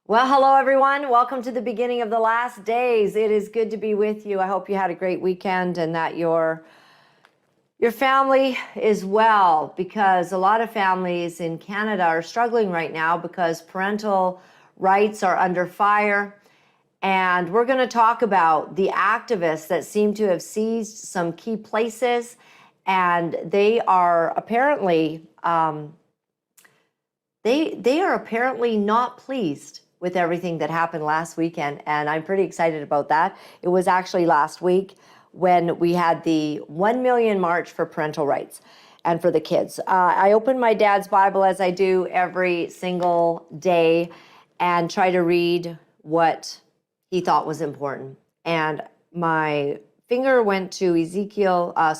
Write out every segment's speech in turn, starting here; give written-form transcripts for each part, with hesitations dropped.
Well, hello everyone. Welcome to the beginning of the last days. It is good to be with you. I hope you had a great weekend and that your family is well, because a lot of families in Canada are struggling right now because parental rights are under fire. And we're going to talk about the activists that seem to have seized some key places, and they are apparently they are apparently not pleased with everything that happened last weekend, and I'm pretty excited about that. It was actually last week when we had the 1 million march for parental rights and for the kids. I opened my dad's Bible, as I do every single day, and try to read what he thought was important. And my finger went to Ecclesiastes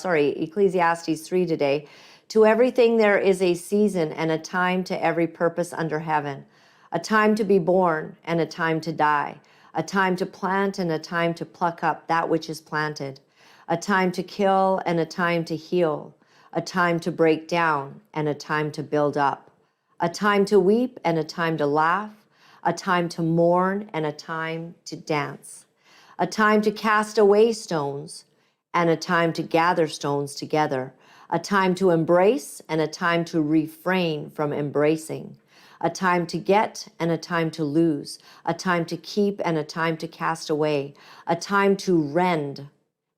3 today. To everything there is a season and a time to every purpose under heaven, a time to be born and a time to die, a time to plant and a time to pluck up that which is planted, a time to kill and a time to heal, a time to break down and a time to build up, a time to weep and a time to laugh, a time to mourn and a time to dance, a time to cast away stones and a time to gather stones together, a time to embrace and a time to refrain from embracing, a time to get and a time to lose, a time to keep and a time to cast away, a time to rend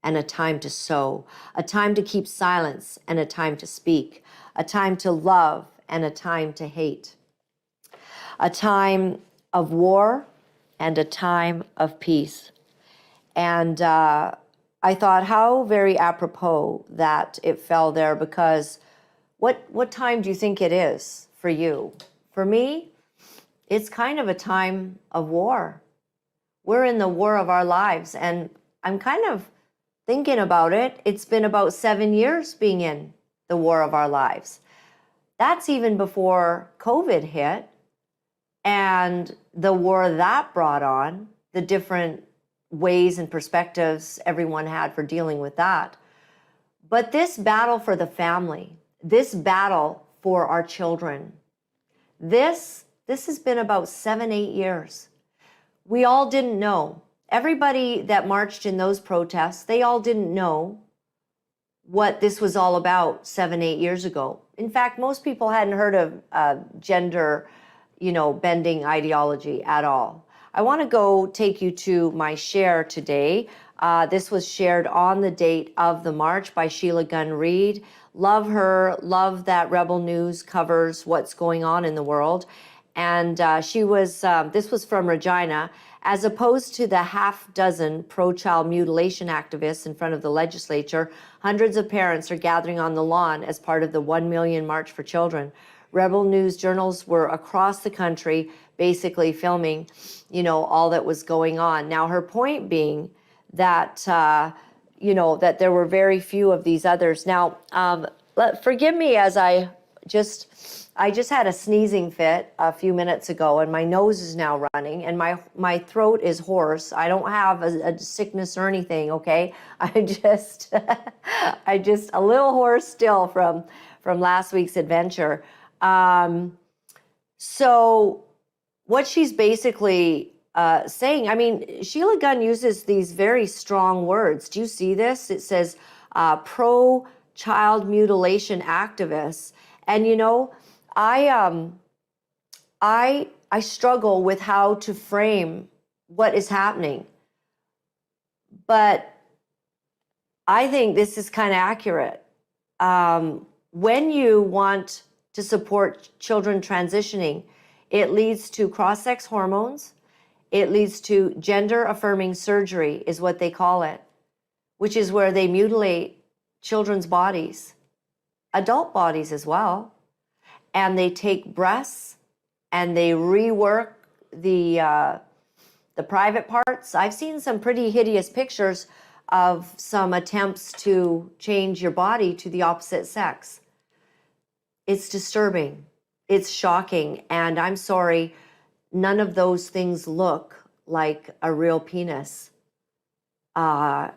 and a time to sow, a time to keep silence and a time to speak, a time to love and a time to hate, a time of war and a time of peace. And I thought how very apropos that it fell there, because what time do you think it is for you? For me, it's kind of a time of war. We're in the war of our lives, and I'm kind of thinking about it. It's been about 7 years being in the war of our lives. That's even before COVID hit and the war that brought on, the different ways and perspectives everyone had for dealing with that. But this battle for the family, this battle for our children, this has been about 7-8 years. We all didn't know. Everybody that marched in those protests, they all didn't know what this was all about 7-8 years ago. In fact, most people hadn't heard of gender, bending ideology at all. I want to go take you to my share today. This was shared on the date of the march by Sheila Gunn Reid. Love her, love that Rebel News covers what's going on in the world. And this was from Regina. As opposed to the half dozen pro-child mutilation activists in front of the legislature, hundreds of parents are gathering on the lawn as part of the 1 million March for Children. Rebel News journals were across the country basically filming, all that was going on. Now, her point being that, that there were very few of these others. Now, forgive me as I just had a sneezing fit a few minutes ago, and my nose is now running, and my throat is hoarse. I don't have a sickness or anything, okay? I just a little hoarse still from last week's adventure. So what she's basically saying, Sheila Gunn uses these very strong words. Do you see this? It says pro-child mutilation activists. And I struggle with how to frame what is happening. But I think this is kind of accurate. When you want to support children transitioning, it leads to cross-sex hormones. It leads to gender-affirming surgery, is what they call it, which is where they mutilate children's bodies, adult bodies as well. And they take breasts and they rework the private parts. I've seen some pretty hideous pictures of some attempts to change your body to the opposite sex. It's disturbing. It's shocking. And I'm sorry, none of those things look like a real penis. Wouldn't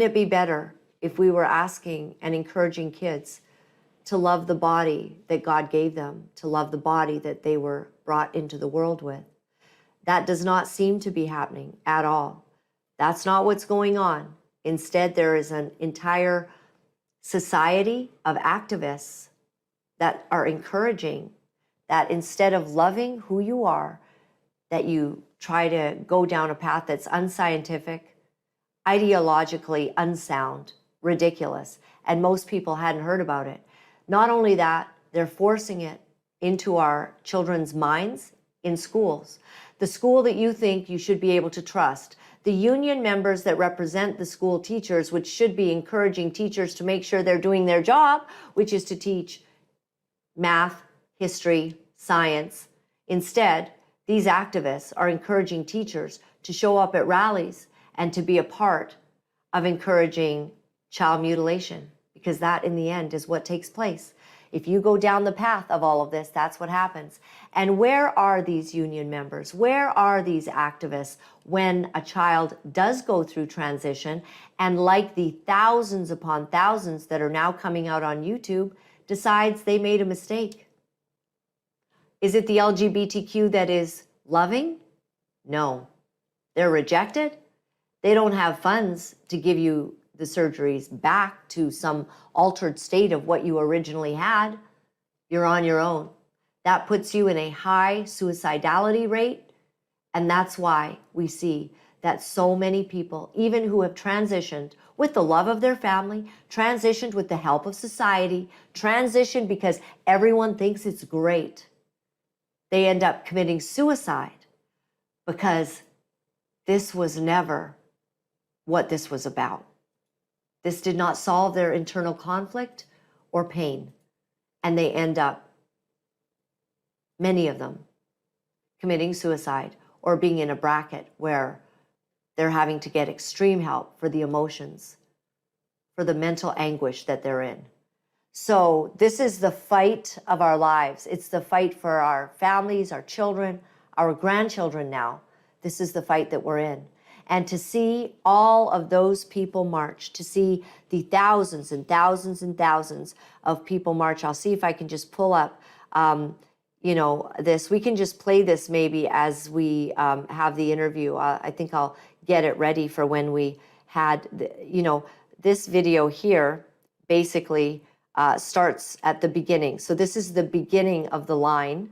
it be better if we were asking and encouraging kids to love the body that God gave them, to love the body that they were brought into the world with. That does not seem to be happening at all. That's not what's going on. Instead, there is an entire society of activists that are encouraging that instead of loving who you are, that you try to go down a path that's unscientific, ideologically unsound, ridiculous, and most people hadn't heard about it. Not only that, they're forcing it into our children's minds in schools. The school that you think you should be able to trust, the union members that represent the school teachers, which should be encouraging teachers to make sure they're doing their job, which is to teach math, history, science. Instead, these activists are encouraging teachers to show up at rallies and to be a part of encouraging child mutilation, because that in the end is what takes place. If you go down the path of all of this, that's what happens. And where are these union members? Where are these activists when a child does go through transition and, like the thousands upon thousands that are now coming out on YouTube, decides they made a mistake? Is it the LGBTQ that is loving? No. They're rejected. They don't have funds to give you the surgeries back to some altered state of what you originally had. You're on your own. That puts you in a high suicidality rate. And that's why we see that so many people, even who have transitioned with the love of their family, transitioned with the help of society, transitioned because everyone thinks it's great, they end up committing suicide because this was never what this was about. This did not solve their internal conflict or pain. And they end up, many of them, committing suicide or being in a bracket where they're having to get extreme help for the emotions, for the mental anguish that they're in. So this is the fight of our lives. It's the fight for our families, our children, our grandchildren now. This is the fight that we're in. And to see all of those people march, to see the thousands and thousands and thousands of people march. I'll see if I can just pull up, this. We can just play this maybe as we have the interview. I think I'll get it ready for when we had, this video here basically starts at the beginning. So this is the beginning of the line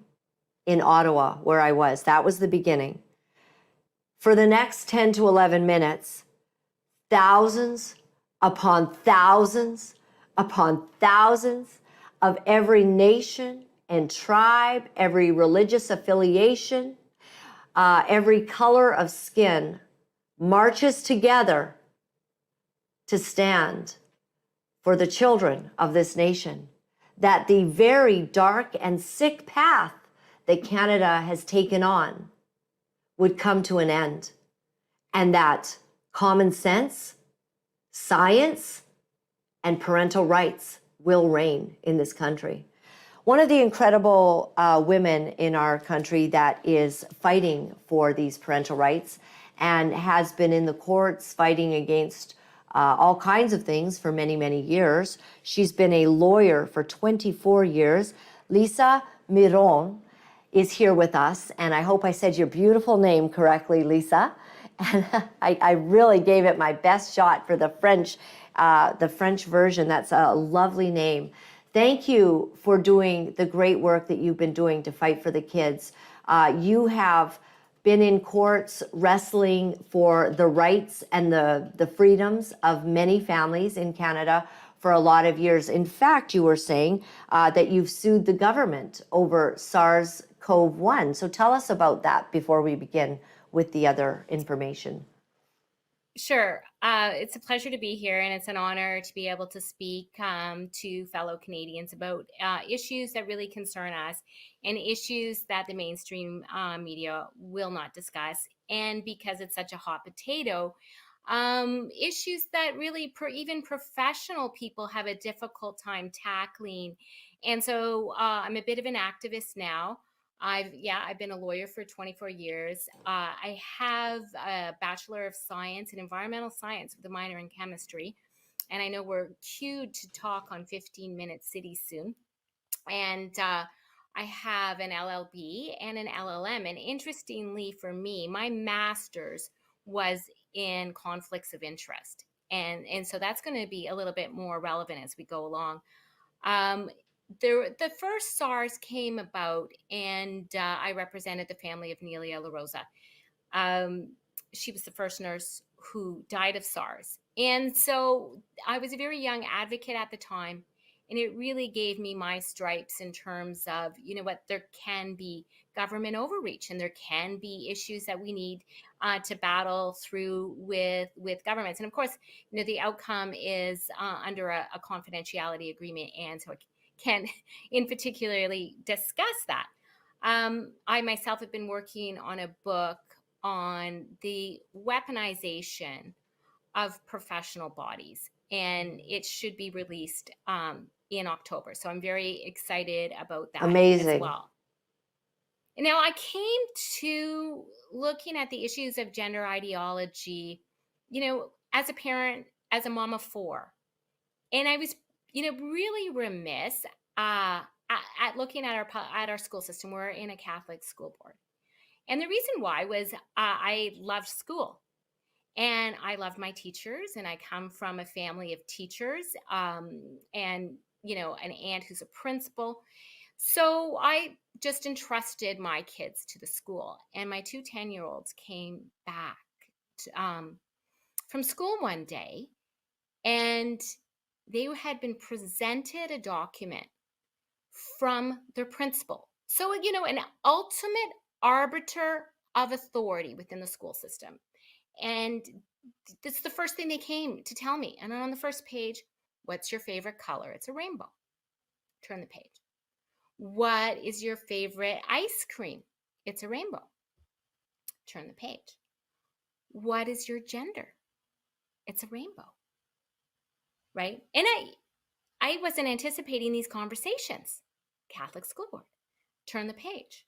in Ottawa where I was. That was the beginning. For the next 10 to 11 minutes, thousands upon thousands upon thousands of every nation and tribe, every religious affiliation, every color of skin marches together to stand for the children of this nation, that the very dark and sick path that Canada has taken on would come to an end, and that common sense, science, and parental rights will reign in this country. One of the incredible women in our country that is fighting for these parental rights and has been in the courts fighting against all kinds of things for many, many years. She's been a lawyer for 24 years. Lisa Miron is here with us, and I hope I said your beautiful name correctly, Lisa. And I really gave it my best shot for the French version. That's a lovely name. Thank you for doing the great work that you've been doing to fight for the kids. You have been in courts wrestling for the rights and the freedoms of many families in Canada for a lot of years. In fact, you were saying that you've sued the government over SARS-CoV-1. So tell us about that before we begin with the other information. Sure. It's a pleasure to be here, and it's an honor to be able to speak to fellow Canadians about issues that really concern us and issues that the mainstream media will not discuss. And because it's such a hot potato, issues that really even professional people have a difficult time tackling. And so I'm a bit of an activist now. I've been a lawyer for 24 years. I have a Bachelor of Science in Environmental Science with a minor in chemistry. and I know we're queued to talk on 15-minute cities soon. And I have an LLB and an LLM. And interestingly for me, my master's was in conflicts of interest. And so that's going to be a little bit more relevant as we go along. Um, the first SARS came about, and I represented the family of Nelia La Rosa. Um, she was the first nurse who died of SARS. And so I was a very young advocate at the time. And it really gave me my stripes in terms of, you know what, there can be government overreach and there can be issues that we need to battle through with governments. And of course, you know, the outcome is under a confidentiality agreement. And so I can in particularly discuss that. I myself have been working on a book on the weaponization of professional bodies, and it should be released in October. So I'm very excited about that as Amazing. well. And now I came to looking at the issues of gender ideology, you know, as a parent, as a mom of four. And I was, you know, really remiss at looking at our school system. We're in a Catholic school board. And the reason why was I loved school and I loved my teachers. And I come from a family of teachers and, you know, an aunt who's a principal. So I just entrusted my kids to the school. And my two 10-year-olds came back from school one day and they had been presented a document from their principal. So, you know, an ultimate arbiter of authority within the school system. And that's the first thing they came to tell me. And on the first page, what's your favorite color? It's a rainbow. Turn the page. What is your favorite ice cream? It's a rainbow. Turn the page. What is your gender? It's a rainbow. Right? And I wasn't anticipating these conversations. Catholic School Board. Turn the page.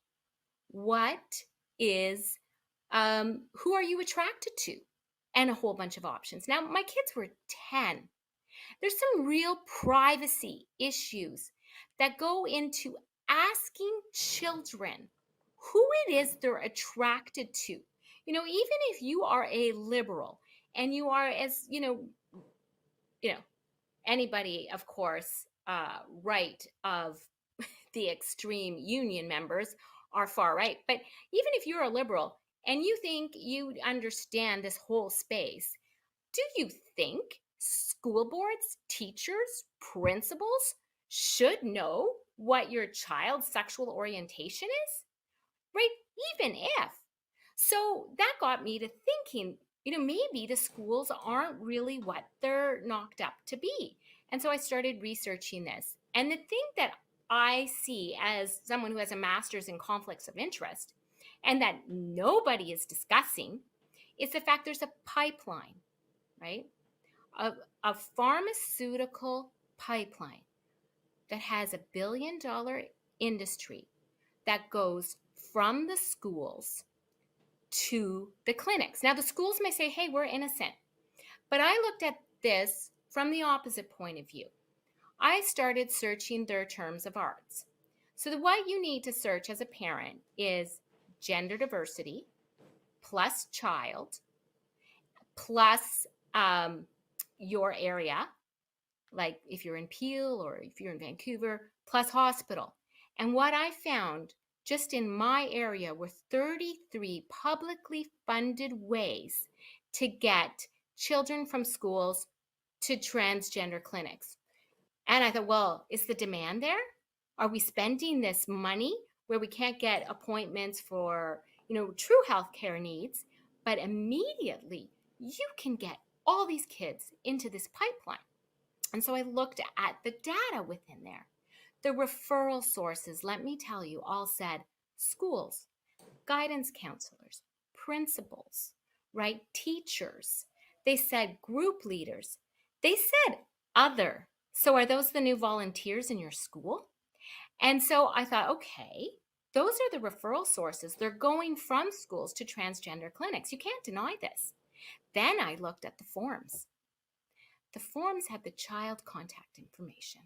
What is, who are you attracted to? And a whole bunch of options. Now, my kids were 10. There's some real privacy issues that go into asking children who it is they're attracted to. You know, even if you are a liberal and you are, as you know, anybody, of course, right of the extreme union members are far right. But even if you're a liberal and you think you understand this whole space, do you think school boards, teachers, principals should know what your child's sexual orientation is? Right? Even if. So that got me to thinking, you know, maybe the schools aren't really what they're knocked up to be. And so I started researching this. And the thing that I see as someone who has a master's in conflicts of interest and that nobody is discussing is the fact there's a pipeline, right? A pharmaceutical pipeline that has $1 billion industry that goes from the schools to the clinics. Now, the schools may say, hey, we're innocent. But I looked at this from the opposite point of view. I started searching their terms of arts. So what you need to search as a parent is gender diversity plus child plus your area, like if you're in Peel or if you're in Vancouver, plus hospital. And what I found just in my area were 33 publicly funded ways to get children from schools to transgender clinics. And I thought, well, is the demand there? Are we spending this money where we can't get appointments for, you know, true healthcare needs, but immediately you can get all these kids into this pipeline? And so I looked at the data within there. The referral sources, let me tell you, all said schools, guidance counselors, principals, right? Teachers. They said group leaders. They said other. So are those the new volunteers in your school? And so I thought, okay, those are the referral sources. They're going from schools to transgender clinics. You can't deny this. Then I looked at the forms. the forms had the child contact information.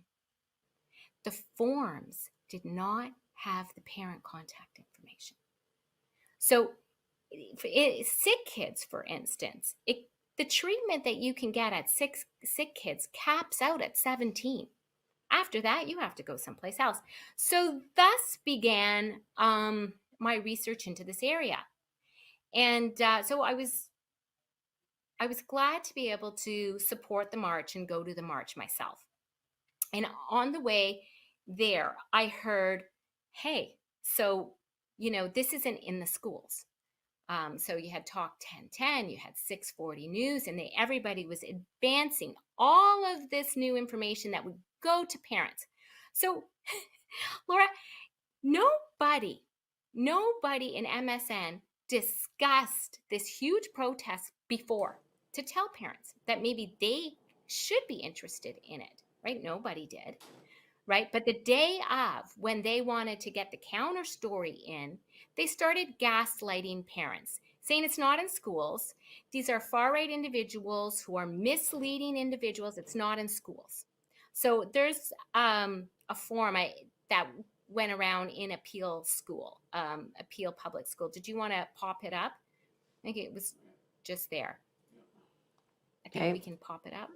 The forms did not have the parent contact information. So sick kids, for instance, the treatment that you can get at sick kids caps out at 17. After that, you have to go someplace else. So thus began my research into this area. And so I was glad to be able to support the march and go to the march myself. And on the way there, I heard, hey, so, this isn't in the schools. So you had Talk 1010, you had 640 News, and everybody was advancing all of this new information that would go to parents. So, Laura, nobody in MSN discussed this huge protest before to tell parents that maybe they should be interested in it, right? Nobody did, right? But the day of, when they wanted to get the counter story in, they started gaslighting parents, saying it's not in schools. These are far-right individuals who are misleading individuals. It's not in schools. So there's a form that went around in Appeal Public School. Did you want to pop it up? I think it was just there. I think we can pop it up.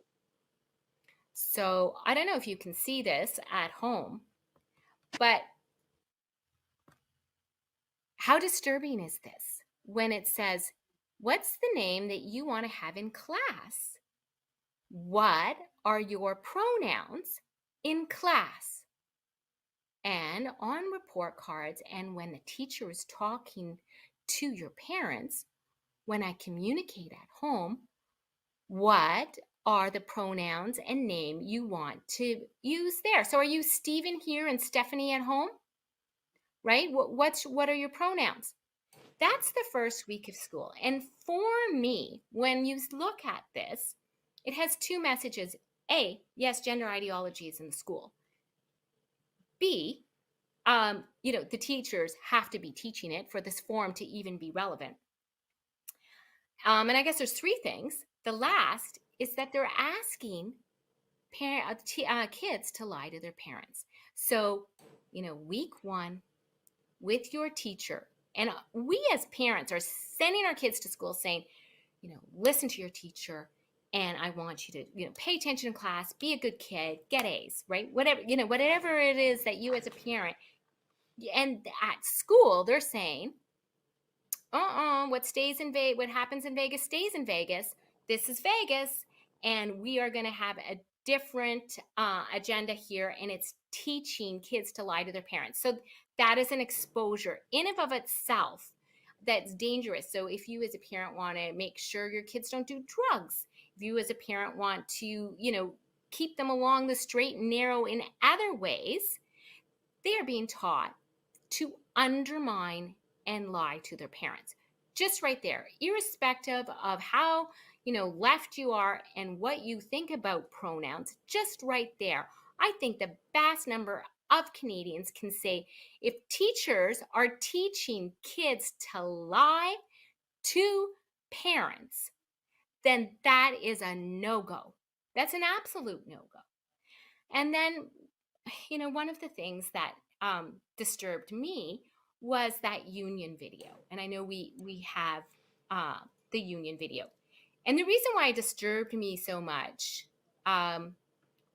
So I don't know if you can see this at home, but how disturbing is this when it says, what's the name that you want to have in class? What are your pronouns in class? And on report cards, and when the teacher is talking to your parents, when I communicate at home, what are the pronouns and name you want to use there? So are you Stephen here and Stephanie at home? Right? What are your pronouns? That's the first week of school. And for me, when you look at this, it has two messages. A, yes, gender ideology is in the school. B, the teachers have to be teaching it for this form to even be relevant. And I guess there's three things. The last is that they're asking kids to lie to their parents. So, week one with your teacher, and we as parents are sending our kids to school saying, listen to your teacher, and I want you to, pay attention in class, be a good kid, get A's, right? Whatever it is that you as a parent. And at school, they're saying, what happens in Vegas stays in Vegas. This is Vegas, and we are going to have a different agenda here, and it's teaching kids to lie to their parents. So that is an exposure in and of itself that's dangerous. So if you as a parent want to make sure your kids don't do drugs, if you as a parent want to, keep them along the straight and narrow in other ways, they are being taught to undermine and lie to their parents. Just right there, irrespective of how, left you are and what you think about pronouns, just right there. I think the vast number of Canadians can say, if teachers are teaching kids to lie to parents, then that is a no-go. That's an absolute no-go. And then, one of the things that disturbed me was that union video. And I know we have the union video. And the reason why it disturbed me so much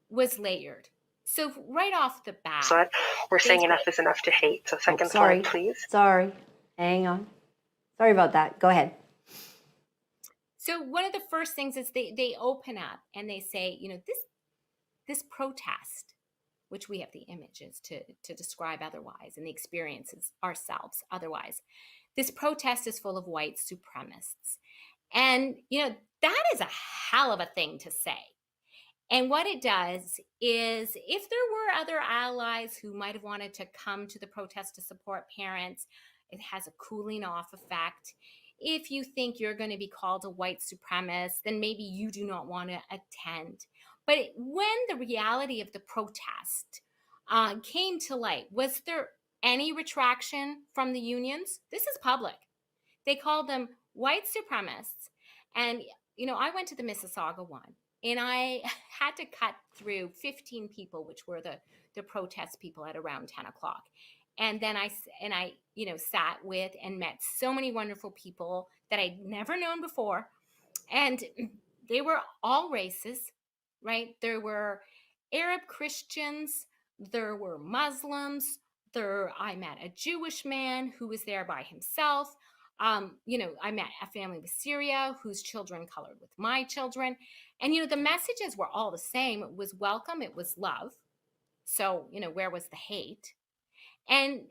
was layered. So right off the bat, So we're saying enough is enough to hate. So second slide, please. Sorry. Hang on. Sorry about that. Go ahead. So one of the first things is they open up and they say, this protest, which we have the images to describe otherwise and the experiences ourselves otherwise. This protest is full of white supremacists. And, that is a hell of a thing to say. And what it does is, if there were other allies who might have wanted to come to the protest to support parents, it has a cooling off effect. If you think you're going to be called a white supremacist, then maybe you do not want to attend. But when the reality of the protest came to light, was there any retraction from the unions? This is public. They called them white supremacists. And, I went to the Mississauga one. and I had to cut through 15 people, which were the protest people at around 10 o'clock. And then I, sat with and met so many wonderful people that I'd never known before. And they were all races, right? There were Arab Christians, there were Muslims, I met a Jewish man who was there by himself. I met a family with Syria whose children colored with my children. And, the messages were all the same. It was welcome, it was love. So, where was the hate? And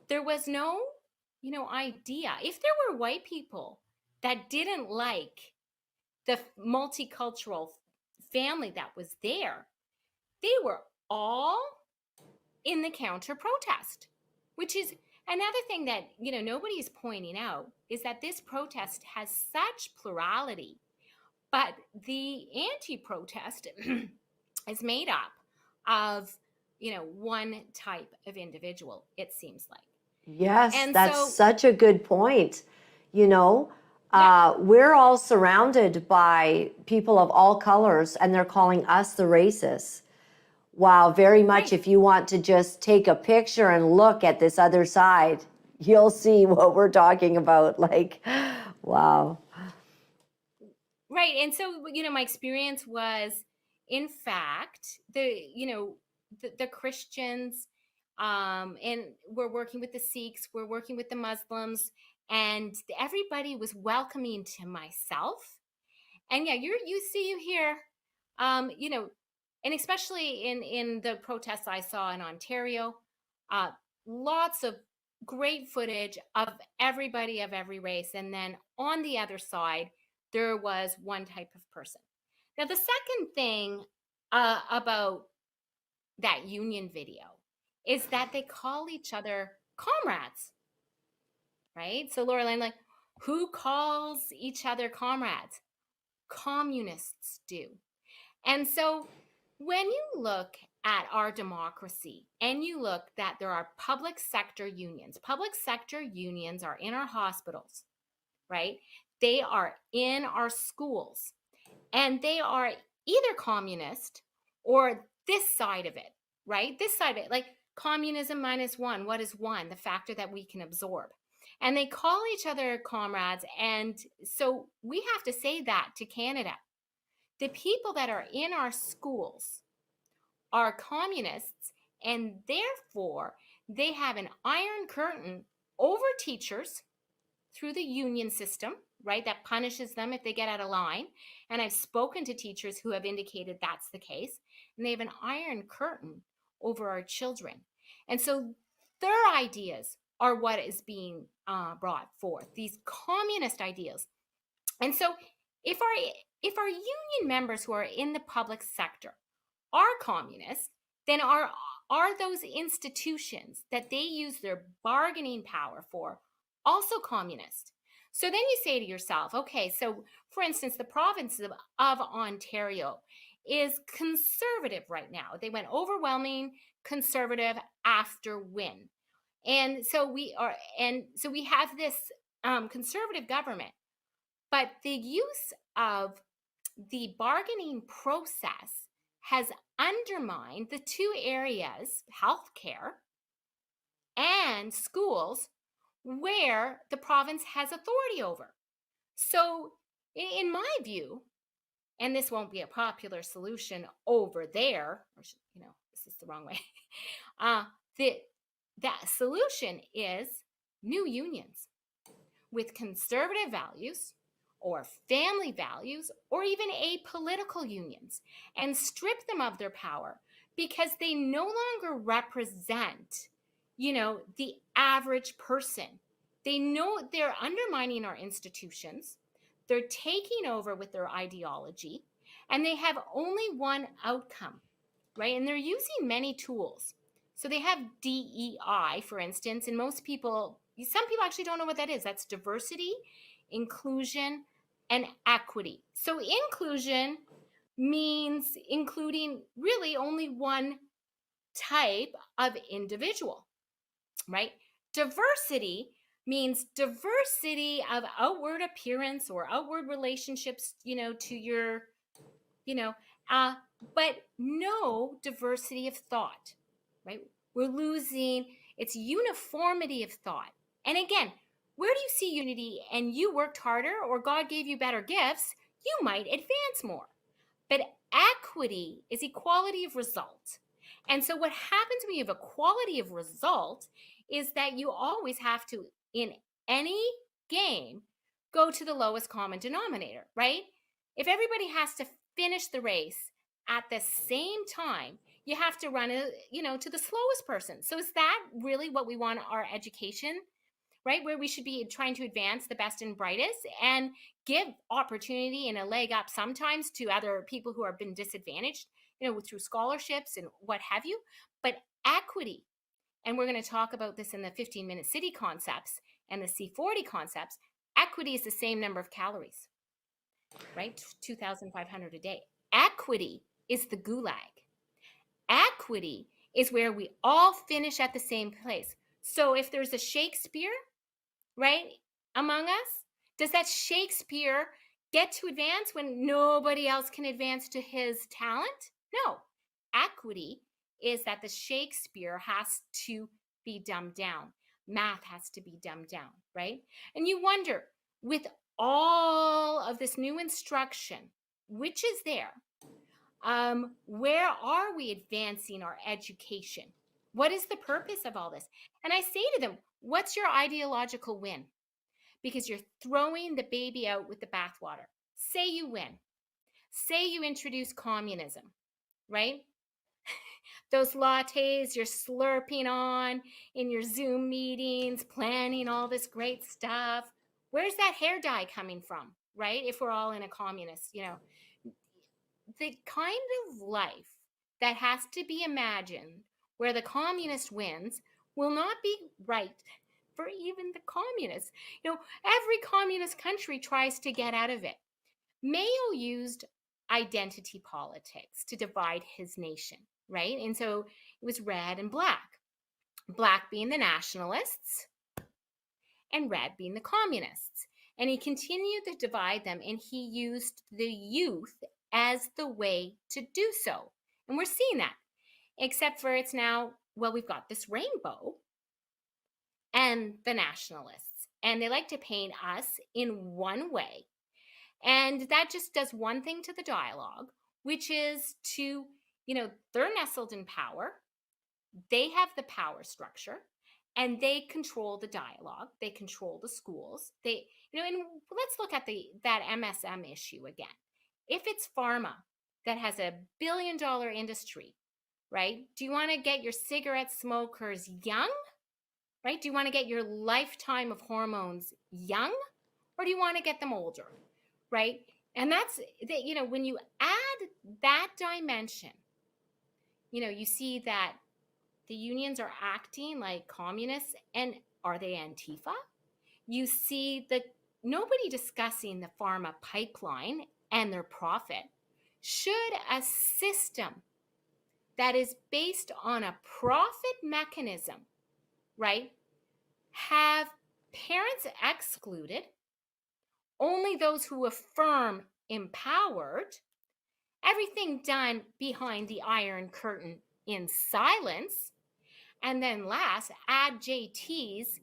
there was no, idea. If there were white people that didn't like the multicultural family that was there, they were all in the counter protest, which is another thing that, nobody is pointing out, is that this protest has such plurality, but the anti-protest is made up of, one type of individual, it seems like. Yes, And that's so, such a good point. You know, we're all surrounded by people of all colors, and they're calling us the racists. Wow, very much. right. If you want to just take a picture and look at this other side, you'll see what we're talking about. Like, wow. Right. And so, my experience was, in fact, the Christians, and we're working with the Sikhs, we're working with the Muslims, and everybody was welcoming to myself. And yeah, you hear, and especially in the protests I saw in Ontario, uh, lots of great footage of everybody of every race. And then on the other side, there was one type of person. Now, the second thing about that union video is that they call each other comrades, right? So, Laura-Lynn, like, who calls each other comrades? Communists do. And so when you look at our democracy and you look that there are public sector unions are in our hospitals, right? They are in our schools, and they are either communist or this side of it, right? This side of it, like communism minus one. What is one? The factor that we can absorb. And they call each other comrades. And so we have to say that to Canada. The people that are in our schools are communists, and therefore they have an iron curtain over teachers through the union system, right? That punishes them if they get out of line. And I've spoken to teachers who have indicated that's the case. And they have an iron curtain over our children. And so their ideas are what is being brought forth, these communist ideas. And so if our union members who are in the public sector are communists, then are those institutions that they use their bargaining power for also communist? So then you say to yourself, okay, so for instance, the province of Ontario is conservative right now. They went overwhelming conservative after Win. And so we have this conservative government, but the use of the bargaining process has undermined the two areas, healthcare and schools, where the province has authority over. So, in my view, and this won't be a popular solution over there, or this is the wrong way. That solution is new unions with conservative values or family values or even apolitical unions, and strip them of their power because they no longer represent, the average person. They know they're undermining our institutions. They're taking over with their ideology, and they have only one outcome, right? And they're using many tools. So they have DEI, for instance, and some people actually don't know what that is. That's diversity, inclusion, and equity. So inclusion means including really only one type of individual, right? Diversity means diversity of outward appearance or outward relationships, to your you know, uh, but no diversity of thought, right? We're losing its uniformity of thought. And again, where do you see unity and you worked harder or God gave you better gifts, you might advance more. But equity is equality of result. And so what happens when you have equality of result is that you always have to, in any game, go to the lowest common denominator, right? If everybody has to finish the race at the same time, you have to run to the slowest person. So is that really what we want our education, right? Where we should be trying to advance the best and brightest and give opportunity and a leg up sometimes to other people who have been disadvantaged, through scholarships and what have you. But equity, and we're going to talk about this in the 15-minute city concepts and the C40 concepts, equity is the same number of calories, right? 2,500 a day. Equity is the gulag. Equity is where we all finish at the same place. So if there's a Shakespeare, right, among us, does that Shakespeare get to advance when nobody else can advance to his talent? No. Equity is that the Shakespeare has to be dumbed down. Math has to be dumbed down, right? And you wonder, with all of this new instruction, which is there, where are we advancing our education? What is the purpose of all this? And I say to them, what's your ideological win? Because you're throwing the baby out with the bathwater. Say you win. Say you introduce communism, right? Those lattes you're slurping on in your Zoom meetings, planning all this great stuff. Where's that hair dye coming from, right? If we're all in a communist, the kind of life that has to be imagined where the communist wins will not be right for even the communists. Every communist country tries to get out of it. Mayo used identity politics to divide his nation, right? And so it was red and black being the nationalists and red being the communists. And he continued to divide them, and he used the youth as the way to do so. And we're seeing that, except for it's now, well, we've got this rainbow and the nationalists, and they like to paint us in one way. And that just does one thing to the dialogue, which is to, they're nestled in power. They have the power structure and they control the dialogue. They control the schools. And let's look at that MSM issue again. If it's pharma that has $1 billion industry, right? Do you want to get your cigarette smokers young, right? Do you want to get your lifetime of hormones young, or do you want to get them older, right? And that's, when you add that dimension, you see that the unions are acting like communists. And are they Antifa? You see that nobody discussing the pharma pipeline and their profit. Should a system that is based on a profit mechanism, right, have parents excluded, only those who affirm empowered, everything done behind the Iron Curtain in silence, and then last, add JT's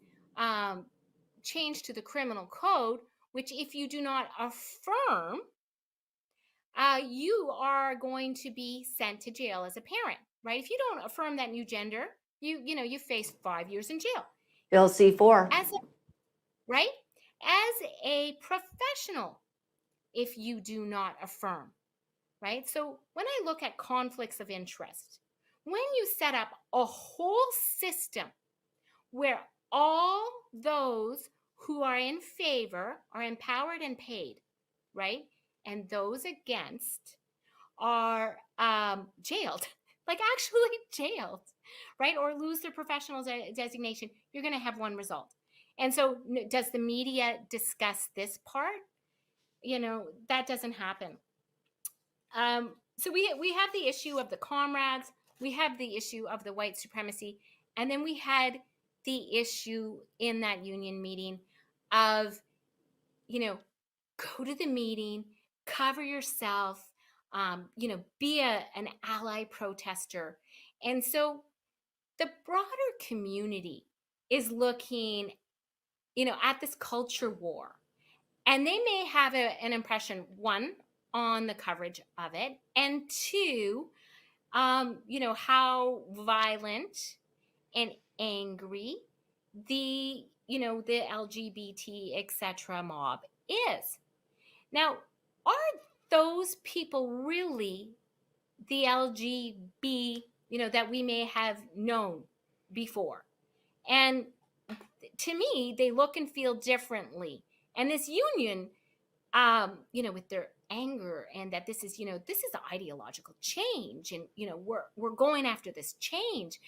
change to the criminal code, which if you do not affirm, you are going to be sent to jail as a parent, right? If you don't affirm that new gender, you face 5 years in jail. Bill C4. Right? As a professional, if you do not affirm, right? So when I look at conflicts of interest, when you set up a whole system where all those who are in favor are empowered and paid, right? And those against are jailed, like actually jailed, right? Or lose their professional designation, you're going to have one result. And so does the media discuss this part? That doesn't happen. So we have the issue of the comrades, we have the issue of the white supremacy, and then we had the issue in that union meeting of, go to the meeting, cover yourself, be an ally protester. And so the broader community is looking, at this culture war. And they may have an impression, one, on the coverage of it, and two, how violent and angry the LGBT, etc. mob is. Now, are those people really the LGB, that we may have known before? And to me, they look and feel differently. And this union, with their anger, and that this is ideological change, and we're going after this change,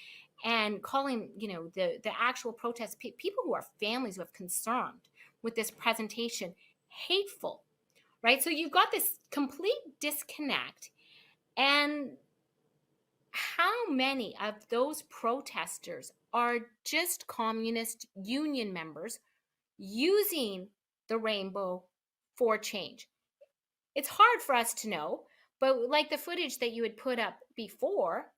and calling the actual protest people who are families who have concerned with this presentation hateful, right? So you've got this complete disconnect. And how many of those protesters are just communist union members using the rainbow for change? It's hard for us to know, but like the footage that you had put up before,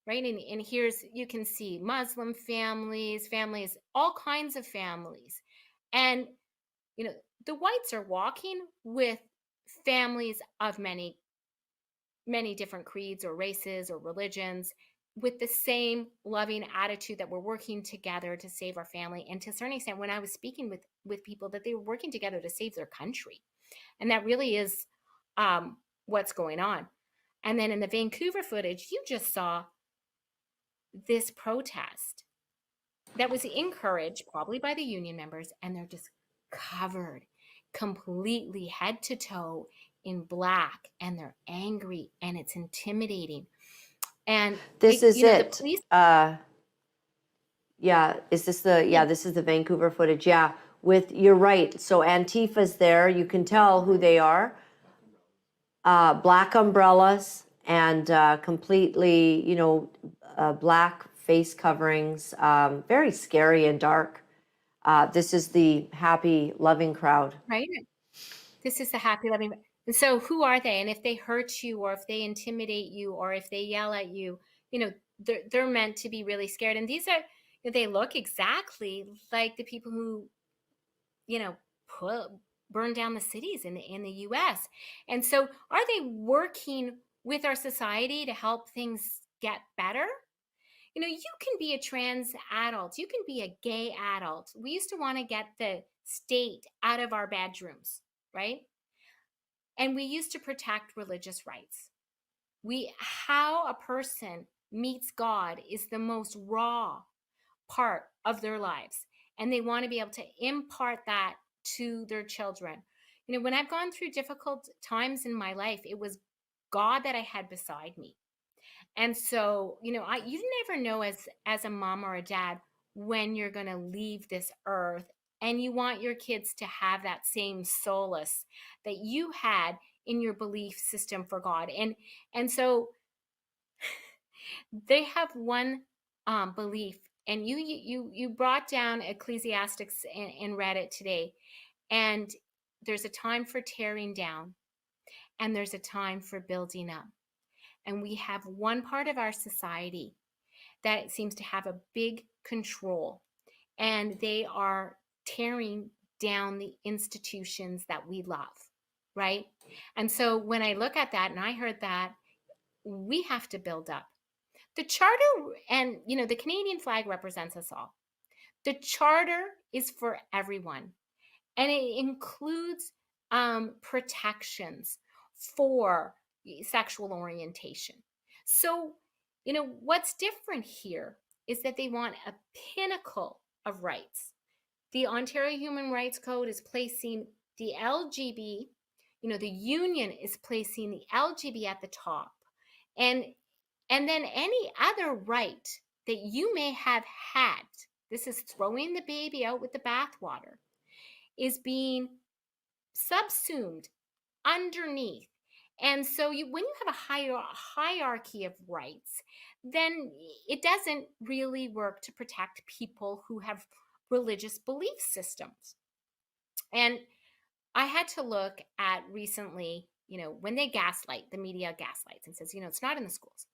right? And here's, you can see Muslim families, all kinds of families. And, the whites are walking with families of many different creeds or races or religions, with the same loving attitude that we're working together to save our family. And to a certain extent, when I was speaking with people, that they were working together to save their country. And that really is what's going on. And then in the Vancouver footage, you just saw this protest that was encouraged probably by the union members, and they're just covered completely head to toe in black, and they're angry, and it's intimidating. And this is it. The police. This is the Vancouver footage. Yeah, you're right. So Antifa's there. You can tell who they are. Black umbrellas and completely, black face coverings. Very scary and dark. This is the happy, loving crowd. Right. This is the happy, loving. And so who are they? And if they hurt you, or if they intimidate you, or if they yell at you, they're meant to be really scared. And these are, they look exactly like the people who, burn down the cities in the US. And so are they working with our society to help things get better? You can be a trans adult, you can be a gay adult. We used to want to get the state out of our bedrooms, right? And we used to protect religious rights. How a person meets God is the most raw part of their lives. And they want to be able to impart that to their children. When I've gone through difficult times in my life, it was God that I had beside me. And so, you never know as a mom or a dad when you're going to leave this earth, and you want your kids to have that same solace that you had in your belief system for God. And so they have one belief, and you brought down Ecclesiastics and read it today. And there's a time for tearing down, and there's a time for building up. And we have one part of our society that seems to have a big control, and they are tearing down the institutions that we love, right? And so when I look at that and I heard that, we have to build up. The charter, and the Canadian flag represents us all. The charter is for everyone, and it includes protections for sexual orientation. So, what's different here is that they want a pinnacle of rights. The Ontario Human Rights Code is placing the LGB, the union is placing the LGB at the top. And then any other right that you may have had, this is throwing the baby out with the bathwater, is being subsumed underneath. And so when you have a hierarchy of rights, then it doesn't really work to protect people who have religious belief systems. And I had to look at recently when they gaslight, the media gaslights and says, it's not in the schools.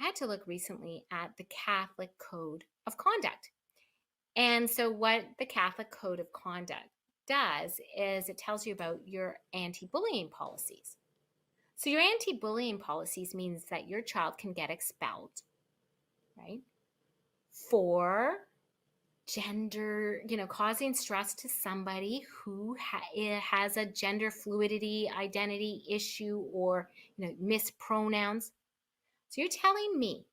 I had to look recently at the Catholic Code of Conduct. And so what the Catholic Code of Conduct does is it tells you about your anti-bullying policies. So your anti-bullying policies means that your child can get expelled, right, for gender, causing stress to somebody who has a gender fluidity identity issue or, mispronouns. So you're telling me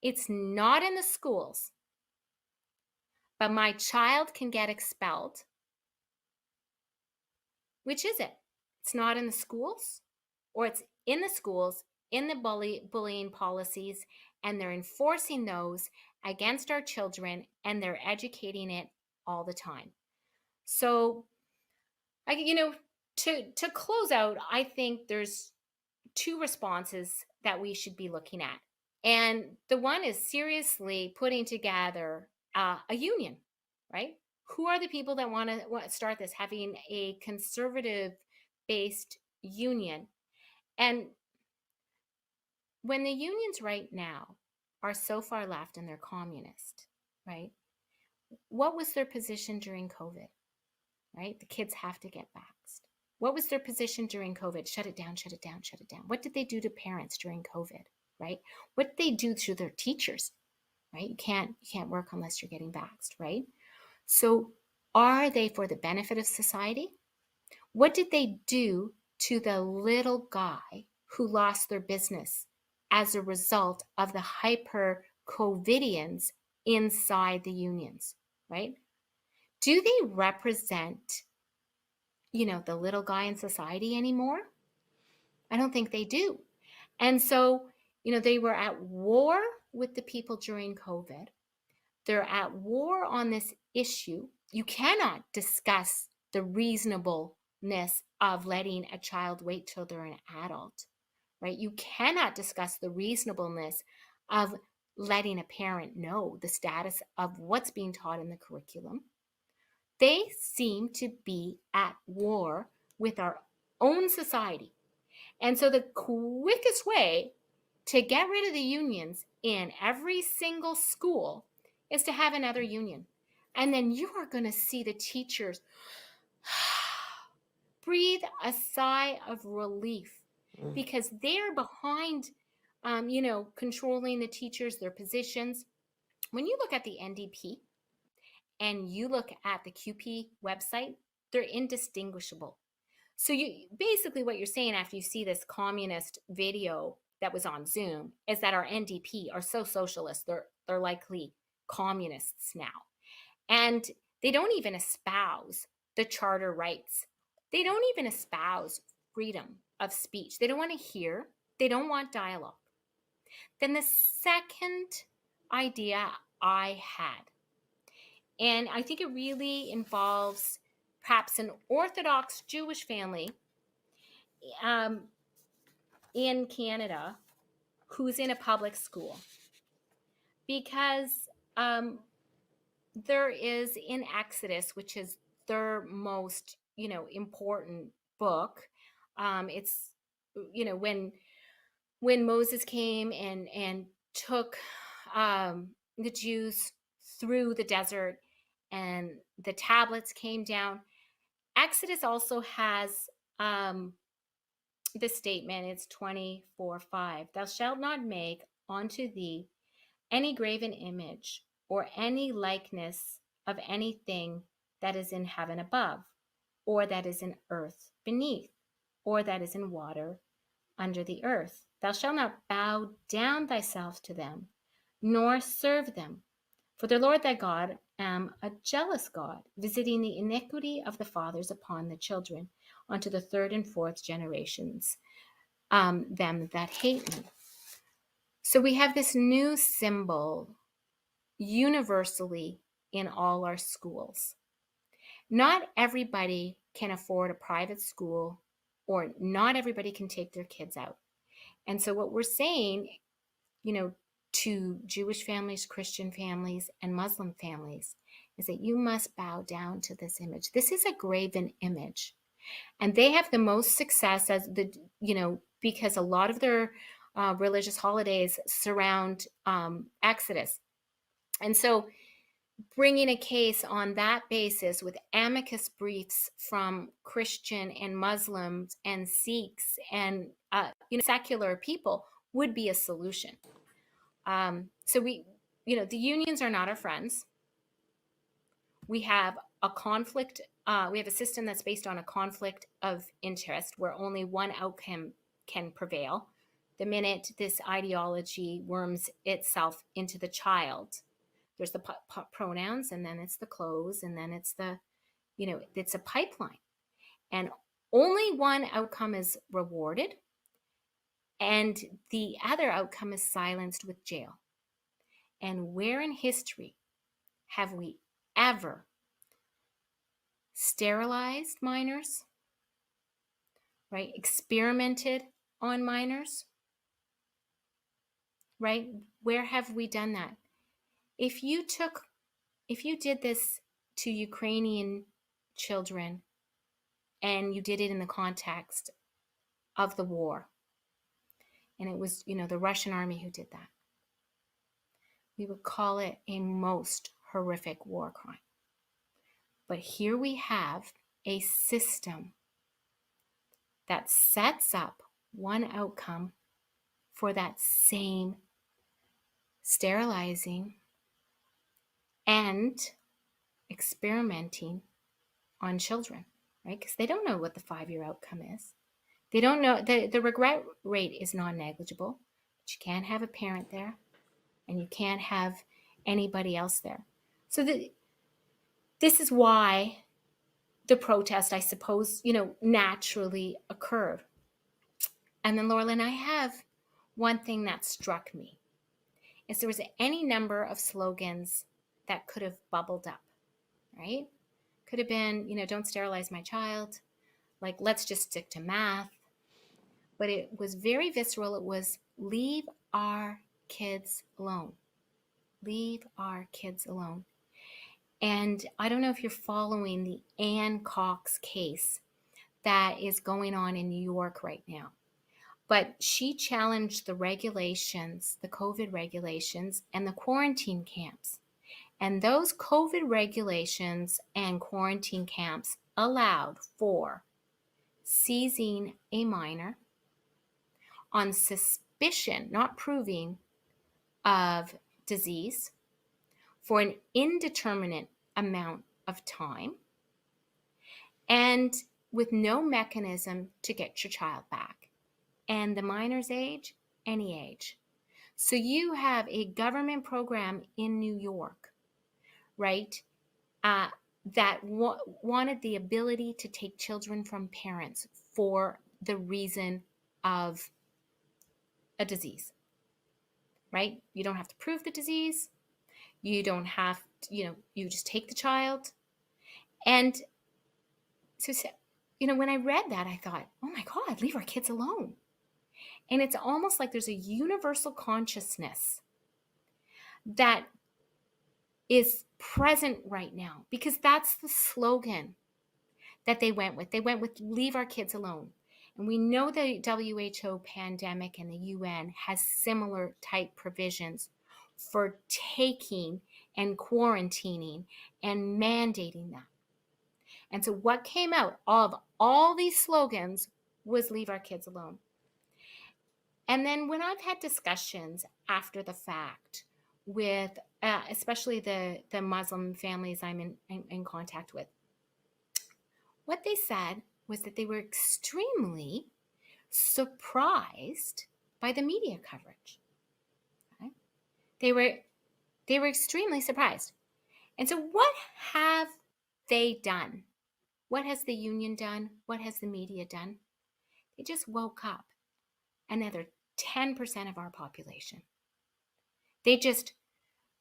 it's not in the schools, but my child can get expelled? Which is it? It's not in the schools, or it's in the schools, in the bullying policies, and they're enforcing those against our children, and they're educating it all the time. So, to close out, I think there's two responses that we should be looking at. And the one is seriously putting together a union, right? Who are the people that want to start this? Having a conservative-based union. And when the unions right now are so far left and they're communist, right? What was their position during COVID, right? The kids have to get vaxxed. What was their position during COVID? Shut it down, shut it down, shut it down. What did they do to parents during COVID, right? What did they do to their teachers, right? You can't work unless you're getting vaxxed, right? So are they for the benefit of society? What did they do to the little guy who lost their business as a result of the hyper-COVIDians inside the unions, right? Do they represent, the little guy in society anymore? I don't think they do. And so, they were at war with the people during COVID. They're at war on this issue. You cannot discuss the reasonableness of letting a child wait till they're an adult, right? You cannot discuss the reasonableness of letting a parent know the status of what's being taught in the curriculum. They seem to be at war with our own society. And so the quickest way to get rid of the unions in every single school is to have another union. And then you are going to see the teachers breathe a sigh of relief because they're behind, controlling the teachers, their positions. When you look at the NDP and you look at the QP website, they're indistinguishable. So basically what you're saying after you see this communist video that was on Zoom is that our NDP are so socialist, they're likely communists now. And they don't even espouse the charter rights. They don't even espouse freedom of speech. They don't want to hear. They don't want dialogue. Then the second idea I had, and I think it really involves perhaps an Orthodox Jewish family in Canada who's in a public school, because there is in Exodus, which is their most important book. It's when Moses came and took the Jews through the desert and the tablets came down. Exodus also has the statement, it's 24:5. Thou shalt not make unto thee any graven image or any likeness of anything that is in heaven above, or that is in earth beneath, or that is in water under the earth. Thou shalt not bow down thyself to them, nor serve them. For the Lord thy God am a jealous God, visiting the iniquity of the fathers upon the children, unto the third and fourth generations, them that hate me. So we have this new symbol universally in all our schools. Not everybody can afford a private school, or not everybody can take their kids out. And so what we're saying, to Jewish families, Christian families, and Muslim families is that you must bow down to this image. This is a graven image. And they have the most success as because a lot of their religious holidays surround Exodus. And so bringing a case on that basis with amicus briefs from Christian and Muslims and Sikhs and secular people would be a solution. So the unions are not our friends. We have a conflict. We have a system that's based on a conflict of interest where only one outcome can prevail. The minute this ideology worms itself into the child, there's the pronouns, and then it's the clothes, and then it's it's a pipeline. And only one outcome is rewarded, and the other outcome is silenced with jail. And where in history have we ever sterilized minors, right? Experimented on minors, right? Where have we done that? If you did this to Ukrainian children and you did it in the context of the war, and it was, the Russian army who did that, we would call it a most horrific war crime. But here we have a system that sets up one outcome for that same sterilizing and experimenting on children, right? Because they don't know what the 5-year outcome is. They don't know. The regret rate is non-negligible, but you can't have a parent there, and you can't have anybody else there. So this is why the protest, I suppose, naturally occurred. And then, Laura-Lynn, I have one thing that struck me. Is there was any number of slogans that could have bubbled up, right? Could have been, don't sterilize my child, like, let's just stick to math. But it was very visceral. It was, leave our kids alone. Leave our kids alone. And I don't know if you're following the Ann Cox case that is going on in New York right now. But she challenged the regulations, the COVID regulations, and the quarantine camps. And those COVID regulations and quarantine camps allowed for seizing a minor on suspicion, not proving, of disease for an indeterminate amount of time, and with no mechanism to get your child back. And the minor's age, any age. So you have a government program in New York, right, that wanted the ability to take children from parents for the reason of a disease, right? You don't have to prove the disease. You don't have to, you just take the child. And so, when I read that, I thought, oh my God, leave our kids alone. And it's almost like there's a universal consciousness that is present right now, because that's the slogan that they went with. They went with, leave our kids alone. And we know the WHO pandemic and the UN has similar type provisions for taking and quarantining and mandating that. And so what came out of all these slogans was, leave our kids alone. And then when I've had discussions after the fact with especially the Muslim families I'm in contact with, what they said was that they were extremely surprised by the media coverage. Okay? They were extremely surprised. And so what have they done? What has the union done? What has the media done? They just woke up another 10% of our population. They just,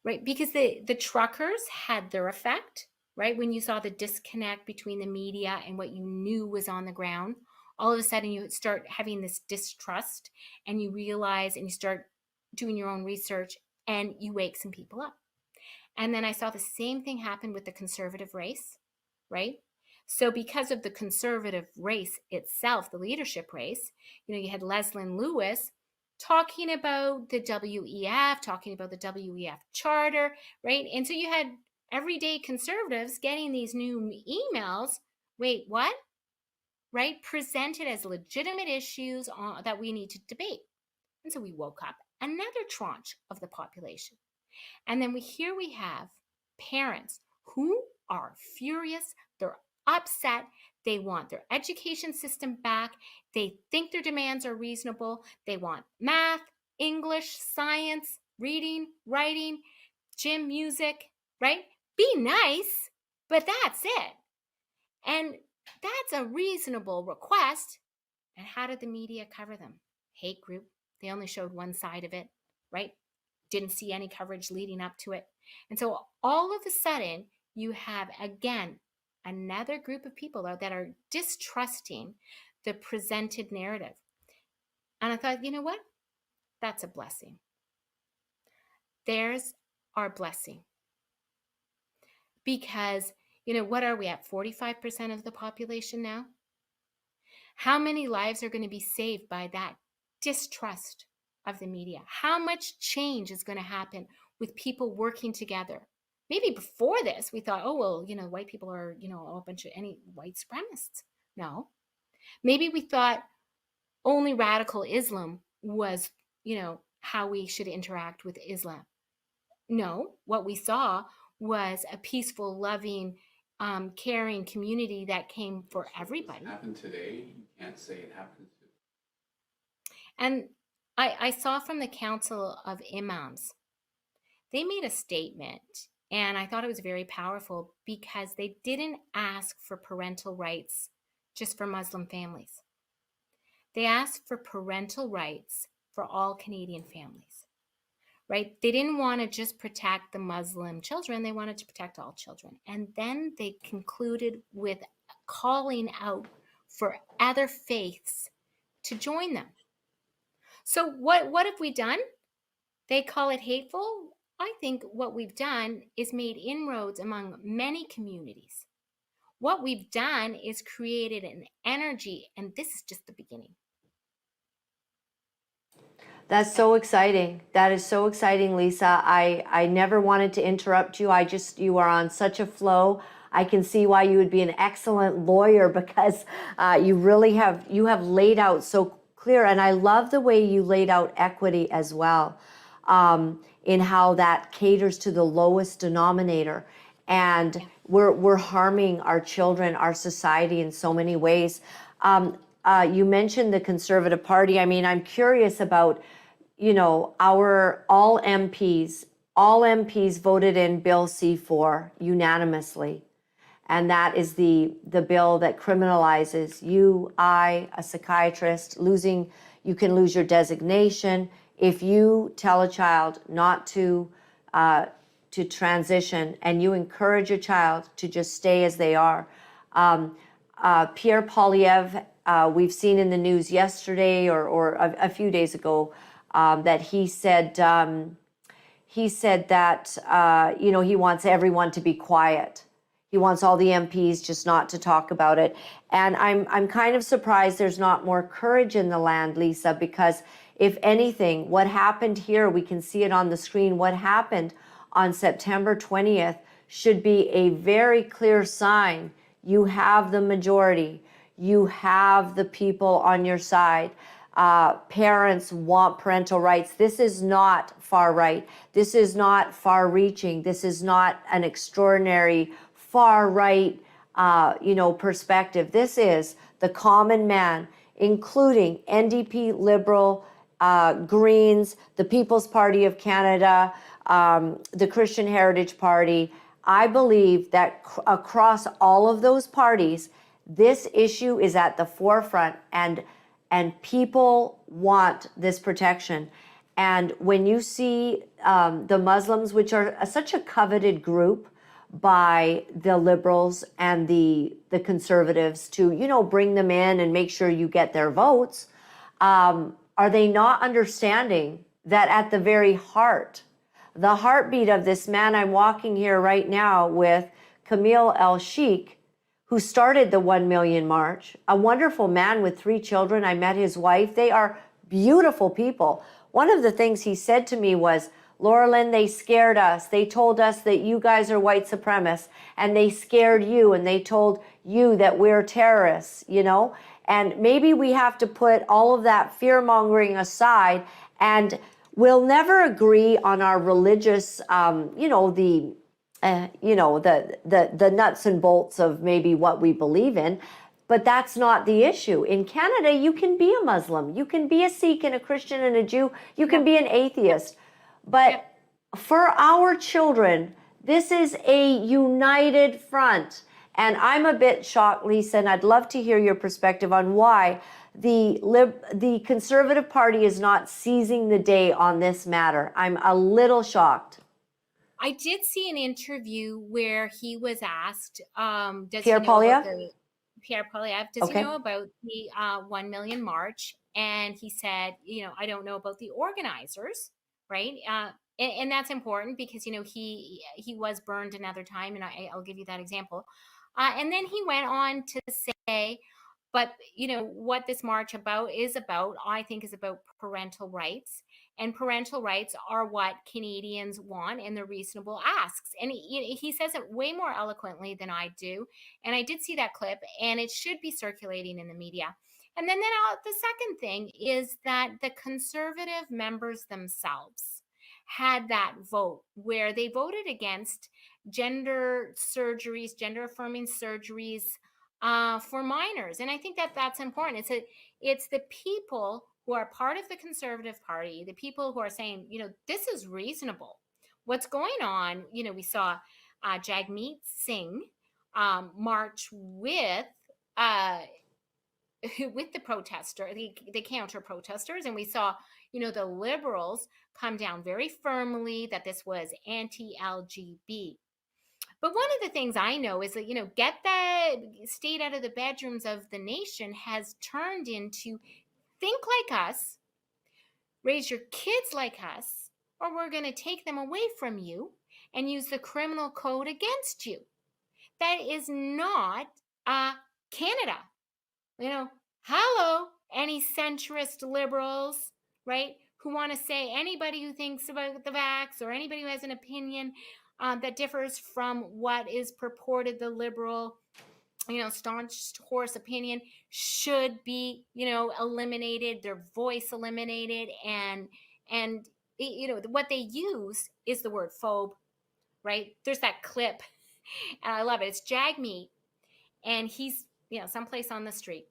right, because the truckers had their effect, right? When you saw the disconnect between the media and what you knew was on the ground, all of a sudden you start having this distrust, and you realize, and you start doing your own research, and you wake some people up. And then I saw the same thing happen with the conservative race, right? So because of the conservative race itself, the leadership race, you had Leslyn Lewis talking about the WEF, talking about the WEF charter, right? And so you had everyday conservatives getting these new emails. Wait, what? Right? Presented as legitimate issues that we need to debate. And so we woke up another tranche of the population. And then here we have parents who are furious. They're upset. They want their education system back. They think their demands are reasonable. They want math, English, science, reading, writing, gym, music, right? Be nice, but that's it. And that's a reasonable request. And how did the media cover them? Hate group. They only showed one side of it, right? Didn't see any coverage leading up to it. And so all of a sudden, you have, again, another group of people that are distrusting the presented narrative. And I thought, you know what? That's a blessing. There's our blessing. Because, what are we at? 45% of the population now? How many lives are going to be saved by that distrust of the media? How much change is going to happen with people working together? Maybe before this, we thought, oh, well, white people are, a bunch of any white supremacists. No. Maybe we thought only radical Islam was, how we should interact with Islam. No, what we saw was a peaceful, loving, caring community that came for everybody. What happened today, you can't say it happened to. And I saw from the Council of Imams, they made a statement, and I thought it was very powerful because they didn't ask for parental rights just for Muslim families. They asked for parental rights for all Canadian families, right? They didn't want to just protect the Muslim children. They wanted to protect all children. And then they concluded with calling out for other faiths to join them. So what have we done? They call it hateful. I think what we've done is made inroads among many communities. What we've done is created an energy, and this is just the beginning. That's so exciting. That is so exciting, Lisa. I never wanted to interrupt you. You are on such a flow. I can see why you would be an excellent lawyer because you really have laid out so clear. And I love the way you laid out equity as well, in how that caters to the lowest denominator. And we're harming our children, our society in so many ways. You mentioned the Conservative Party. I mean, I'm curious about, our all MPs voted in Bill C4 unanimously. And that is the bill that criminalizes a psychiatrist, you can lose your designation if you tell a child not to transition and you encourage your child to just stay as they are. Pierre Poilievre, we've seen in the news yesterday or a few days ago, that he said that he wants everyone to be quiet. He wants all the MPs just not to talk about it. And I'm kind of surprised there's not more courage in the land, Lisa, because if anything, what happened here, we can see it on the screen, what happened on September 20th should be a very clear sign. You have the majority. You have the people on your side. Parents want parental rights. This is not far right. This is not far reaching. This is not an extraordinary far right, perspective. This is the common man, including NDP, Liberal, Greens, the People's Party of Canada, the Christian Heritage Party. I believe that across all of those parties, this issue is at the forefront, and people want this protection. And when you see the Muslims, which are such a coveted group by the Liberals and the Conservatives to, bring them in and make sure you get their votes, are they not understanding that at the very heart, the heartbeat of this man I'm walking here right now with, Camille El-Sheikh, who started the 1 Million March, a wonderful man with 3 children. I met his wife. They are beautiful people. One of the things he said to me was, Laura-Lynn, they scared us. They told us that you guys are white supremacists, and they scared you, and they told you that we're terrorists, you know? And maybe we have to put all of that fear-mongering aside, and we'll never agree on our religious, the nuts and bolts of maybe what we believe in. But that's not the issue. In Canada, you can be a Muslim, you can be a Sikh and a Christian and a Jew, you can be an atheist. But for our children, this is a united front. And I'm a bit shocked, Lisa, and I'd love to hear your perspective on why the Conservative Party is not seizing the day on this matter. I'm a little shocked. I did see an interview where he was asked, does Pierre he know about Poilievre? Pierre Poilievre, does he know about the 1 Million March? And he said, I don't know about the organizers, right? And that's important because, he was burned another time, and I'll give you that example. And then he went on to say, but, what this march is about, I think, is about parental rights. And parental rights are what Canadians want, and they're reasonable asks. And he says it way more eloquently than I do. And I did see that clip, and it should be circulating in the media. And then the second thing is that the Conservative members themselves had that vote where they voted against gender affirming surgeries for minors. And I think that that's important. It's the people who are part of the Conservative Party, the people who are saying, this is reasonable. What's going on? We saw Jagmeet Singh march with the protester, the counter protesters, and we saw, the Liberals come down very firmly that this was anti-LGBT. But one of the things I know is that, get the state out of the bedrooms of the nation has turned into think like us, raise your kids like us, or we're going to take them away from you and use the criminal code against you. That is not Canada. Hello, any centrist liberals, right, who want to say anybody who thinks about the vax or anybody who has an opinion that differs from what is purported the liberal, staunch horse opinion should be, eliminated, their voice eliminated. And what they use is the word phobe, right? There's that clip, and I love it. It's Jagmeet, and he's, someplace on the street.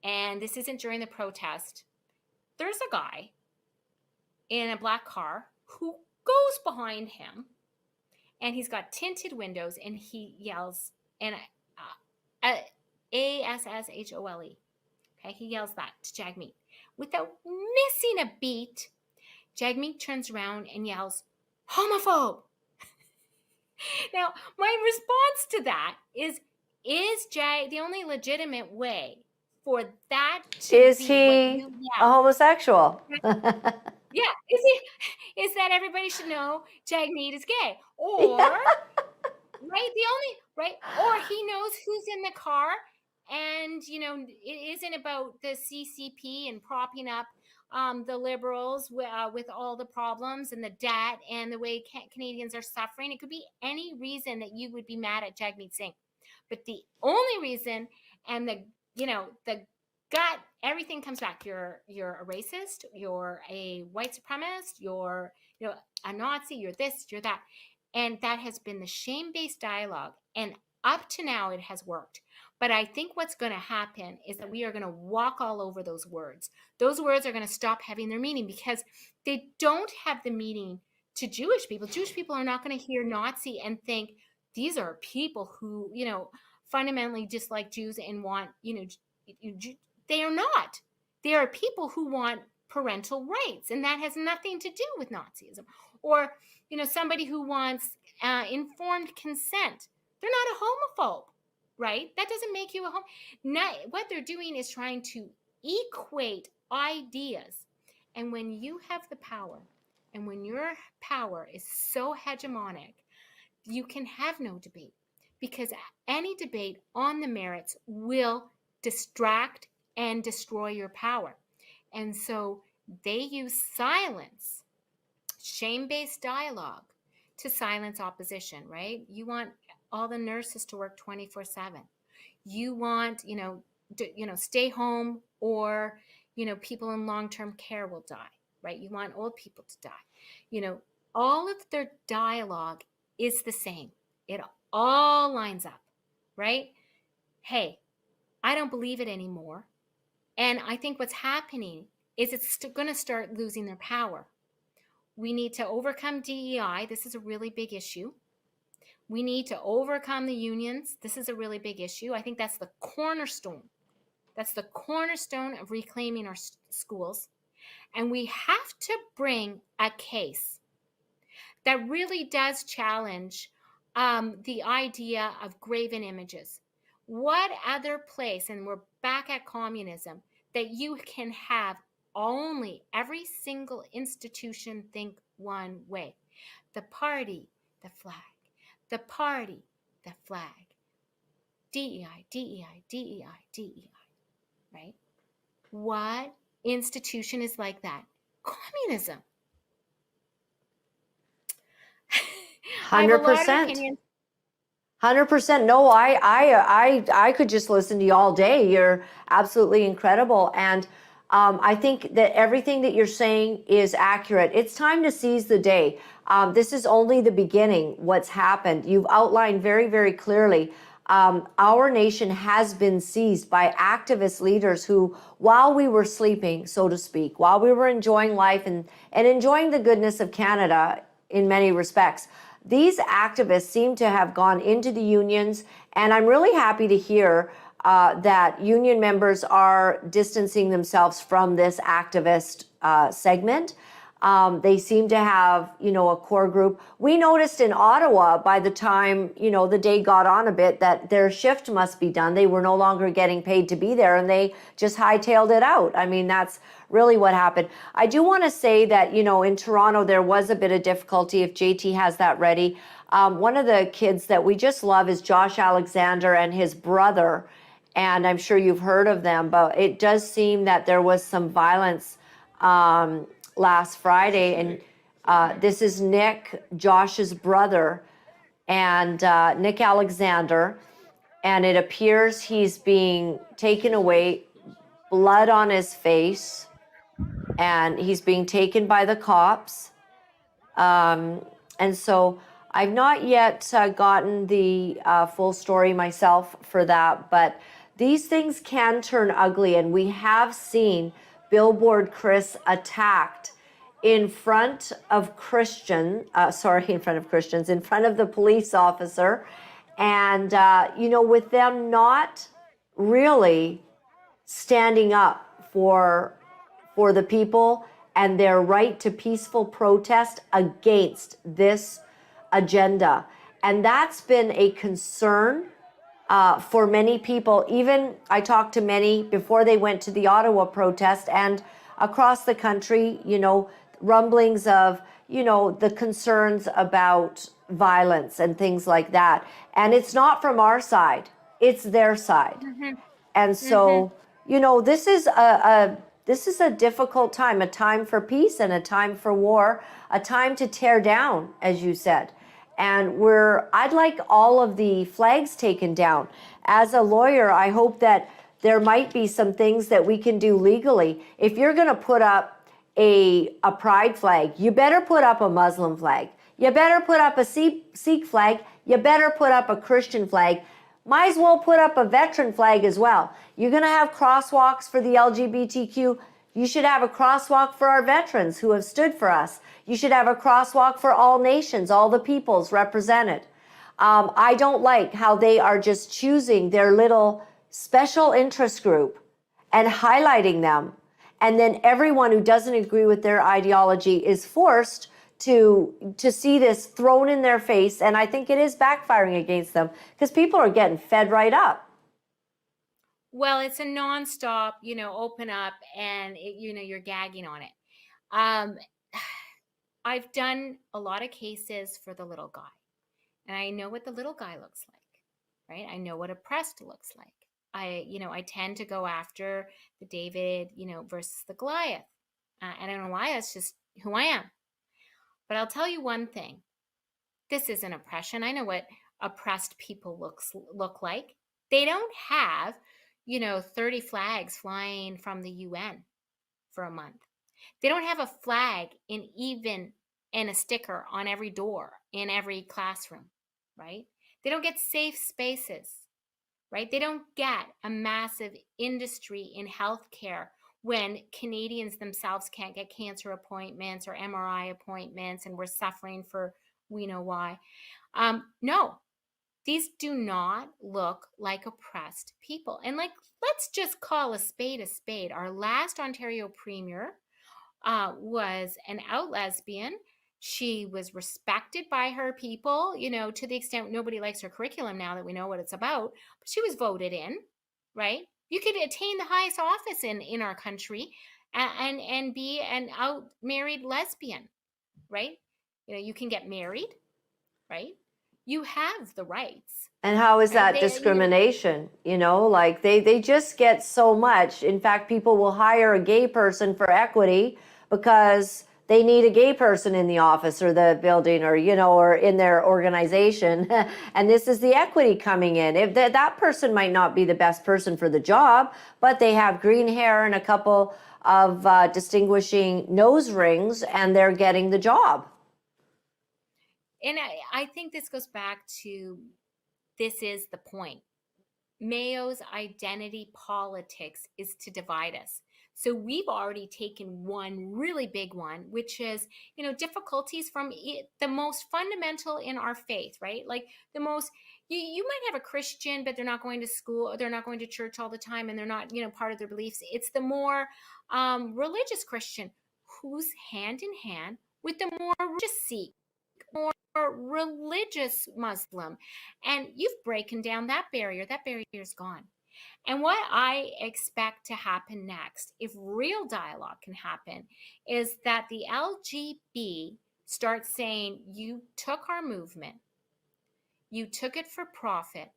And this isn't during the protest. There's a guy in a black car who goes behind him, and he's got tinted windows, and he yells, and ASSHOLE. Okay, he yells that to Jagmeet. Without missing a beat, Jagmeet turns around and yells, homophobe. Now, my response to that is the only legitimate way for that to is be he a homosexual? Yeah, is that everybody should know Jagmeet is gay, or or he knows who's in the car, and it isn't about the CCP and propping up the Liberals with all the problems and the debt and the way Canadians are suffering. It could be any reason that you would be mad at Jagmeet Singh, but the only reason, and the gut, everything comes back. You're a racist, you're a white supremacist, you're a Nazi, you're this, you're that. And that has been the shame-based dialogue. And up to now, it has worked. But I think what's going to happen is that we are going to walk all over those words. Those words are going to stop having their meaning because they don't have the meaning to Jewish people. Jewish people are not going to hear Nazi and think these are people who, fundamentally dislike Jews and want, they are not. They are people who want parental rights, and that has nothing to do with Nazism. Or, somebody who wants informed consent. They're not a homophobe, right? That doesn't make you a what they're doing is trying to equate ideas. And when you have the power, and when your power is so hegemonic, you can have no debate, because any debate on the merits will distract and destroy your power. And so they use silence, shame-based dialogue, to silence opposition, right? You want all the nurses to work 24/7. You want, stay home, or, people in long-term care will die, right? You want old people to die. All of their dialogue is the same. It all lines up, right? Hey, I don't believe it anymore. And I think what's happening is it's going to start losing their power. We need to overcome DEI. This is a really big issue. We need to overcome the unions. This is a really big issue. I think that's the cornerstone. That's the cornerstone of reclaiming our schools. And we have to bring a case that really does challenge the idea of graven images. What other place, and we're back at communism, that you can have only every single institution think one way? The party, the flag. The party, the flag. DEI, DEI, DEI, DEI, right? What institution is like that? Communism. I have a lot of 100%. opinions. 100%. No, I could just listen to you all day. You're absolutely incredible. And I think that everything that you're saying is accurate. It's time to seize the day. This is only the beginning, what's happened. You've outlined very, very clearly. Our nation has been seized by activist leaders who, while we were sleeping, so to speak, while we were enjoying life and enjoying the goodness of Canada in many respects, these activists seem to have gone into the unions, and I'm really happy to hear that union members are distancing themselves from this activist segment. They seem to have, a core group. We noticed in Ottawa, by the time, the day got on a bit, that their shift must be done. They were no longer getting paid to be there, and they just hightailed it out. I mean, that's really what happened. I do want to say that, in Toronto, there was a bit of difficulty, if JT has that ready. One of the kids that we just love is Josh Alexander and his brother, and I'm sure you've heard of them, but it does seem that there was some violence last Friday, and this is Nick, Josh's brother, and Nick Alexander, and it appears he's being taken away, blood on his face, and he's being taken by the cops. And so I've not yet gotten the full story myself for that, but these things can turn ugly, and we have seen Billboard Chris attacked in front of Christians, in front of the police officer, and with them not really standing up for the people and their right to peaceful protest against this agenda. And that's been a concern for many people. Even I talked to many before they went to the Ottawa protest, and across the country, rumblings of, the concerns about violence and things like that. And it's not from our side, it's their side. Mm-hmm. And so, this is a difficult time, a time for peace and a time for war, a time to tear down, as you said. And I'd like all of the flags taken down. As a lawyer, I hope that there might be some things that we can do legally. If you're going to put up a pride flag, you better put up a Muslim flag. You better put up a Sikh flag. You better put up a Christian flag. Might as well put up a veteran flag as well. You're going to have crosswalks for the LGBTQ. You should have a crosswalk for our veterans who have stood for us. You should have a crosswalk for all nations, all the peoples represented. I don't like how they are just choosing their little special interest group and highlighting them. And then everyone who doesn't agree with their ideology is forced to see this thrown in their face. And I think it is backfiring against them because people are getting fed right up. Well, it's a nonstop, open up and, you're gagging on it. I've done a lot of cases for the little guy, and I know what the little guy looks like. right? I know what oppressed looks like. I tend to go after the David, versus the Goliath. I don't know why, it's just who I am. But I'll tell you one thing. This isn't oppression. I know what oppressed people look like. They don't have, 30 flags flying from the UN for a month. They don't have a flag and a sticker on every door in every classroom, right? They don't get safe spaces, right? They don't get a massive industry in healthcare when Canadians themselves can't get cancer appointments or MRI appointments, and we're suffering for we know why. No, these do not look like oppressed people. And let's just call a spade a spade. Our last Ontario Premier was an out lesbian. She was respected by her people, to the extent nobody likes her curriculum now that we know what it's about. But she was voted in, right? You could attain the highest office in our country and be an out married lesbian, right? You can get married, right? You have the rights. And how is Right? that discrimination? Like they just get so much. In fact, people will hire a gay person for equity because they need a gay person in the office or the building or, or in their organization. And this is the equity coming in. If that person might not be the best person for the job, but they have green hair and a couple of distinguishing nose rings and they're getting the job. And I think this goes back to, this is the point. Mayo's identity politics is to divide us. So we've already taken one really big one, which is, difficulties from the most fundamental in our faith, right? Like the most, you might have a Christian, but they're not going to school, or they're not going to church all the time, and they're not, part of their beliefs. It's the more religious Christian who's hand in hand with the more religious Sikh, more religious Muslim. And you've broken down that barrier. That barrier's gone. And what I expect to happen next, if real dialogue can happen, is that the LGB starts saying, you took our movement, you took it for profit.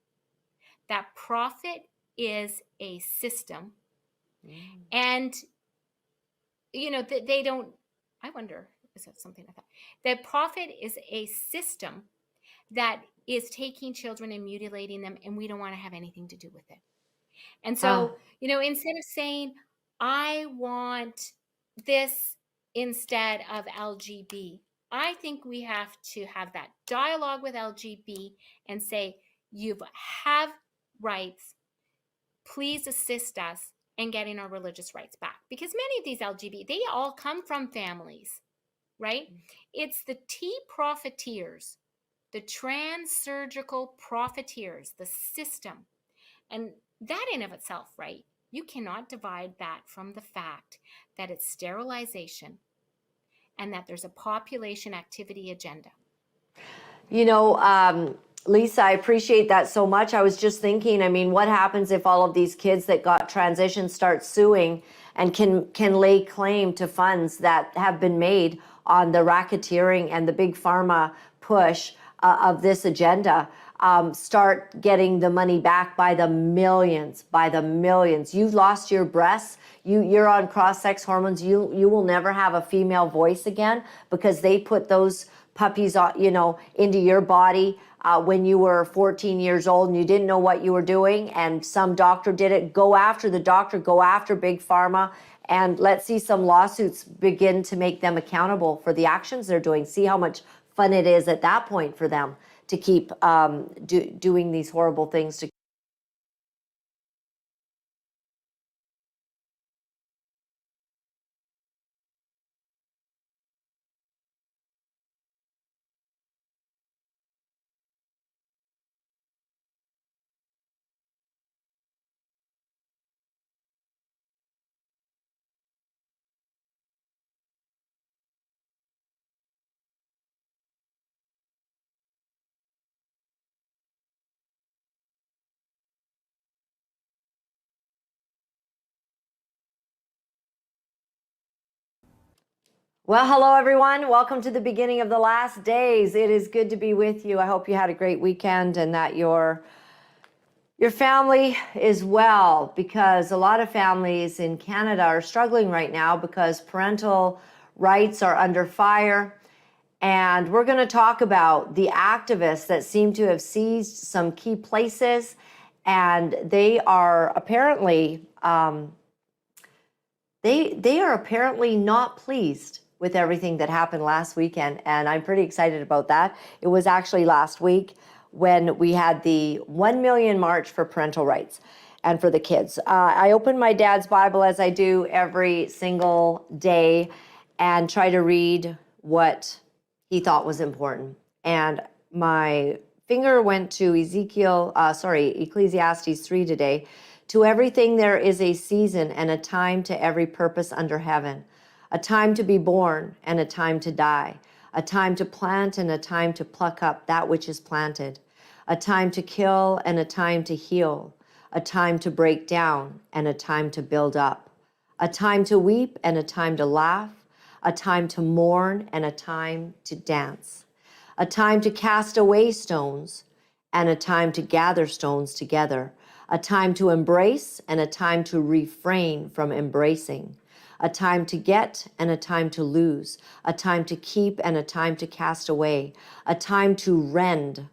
That profit is a system. And, they don't, I wonder, is that something I thought? The profit is a system that is taking children and mutilating them, and we don't want to have anything to do with it. And so, instead of saying, I want this instead of LGB, I think we have to have that dialogue with LGB and say, you have rights. Please assist us in getting our religious rights back. Because many of these LGBT, they all come from families, right? It's the T profiteers, the trans-surgical profiteers, the system. And that in of itself, right? You cannot divide that from the fact that it's sterilization and that there's a population activity agenda. Lisa, I appreciate that so much. I was just thinking, what happens if all of these kids that got transitioned start suing and can lay claim to funds that have been made on the racketeering and the big pharma push of this agenda? Start getting the money back by the millions. You've lost your breasts. You're on cross-sex hormones. You will never have a female voice again because they put those puppies, into your body when you were 14 years old and you didn't know what you were doing, and some doctor did it. Go after the doctor. Go after big pharma. And let's see some lawsuits begin to make them accountable for the actions they're doing. See how much fun it is at that point for them to keep doing these horrible things to Well, hello, everyone. Welcome to the beginning of the last days. It is good to be with you. I hope you had a great weekend and that you're your family is well, because a lot of families in Canada are struggling right now because parental rights are under fire. And we're going to talk about the activists that seem to have seized some key places, and they are apparently they are apparently not pleased with everything that happened last weekend, and I'm pretty excited about that. It was actually last week when we had the 1 million march for parental rights and for the kids. I opened my dad's Bible, as I do every single day, and try to read what he thought was important. And my finger went to Ecclesiastes 3 today. To everything there is a season and a time to every purpose under heaven, a time to be born and a time to die, a time to plant and a time to pluck up that which is planted, a time to kill and a time to heal, a time to break down and a time to build up, a time to weep and a time to laugh, a time to mourn and a time to dance, a time to cast away stones and a time to gather stones together, a time to embrace and a time to refrain from embracing, a time to get and a time to lose, a time to keep and a time to cast away, a time to rend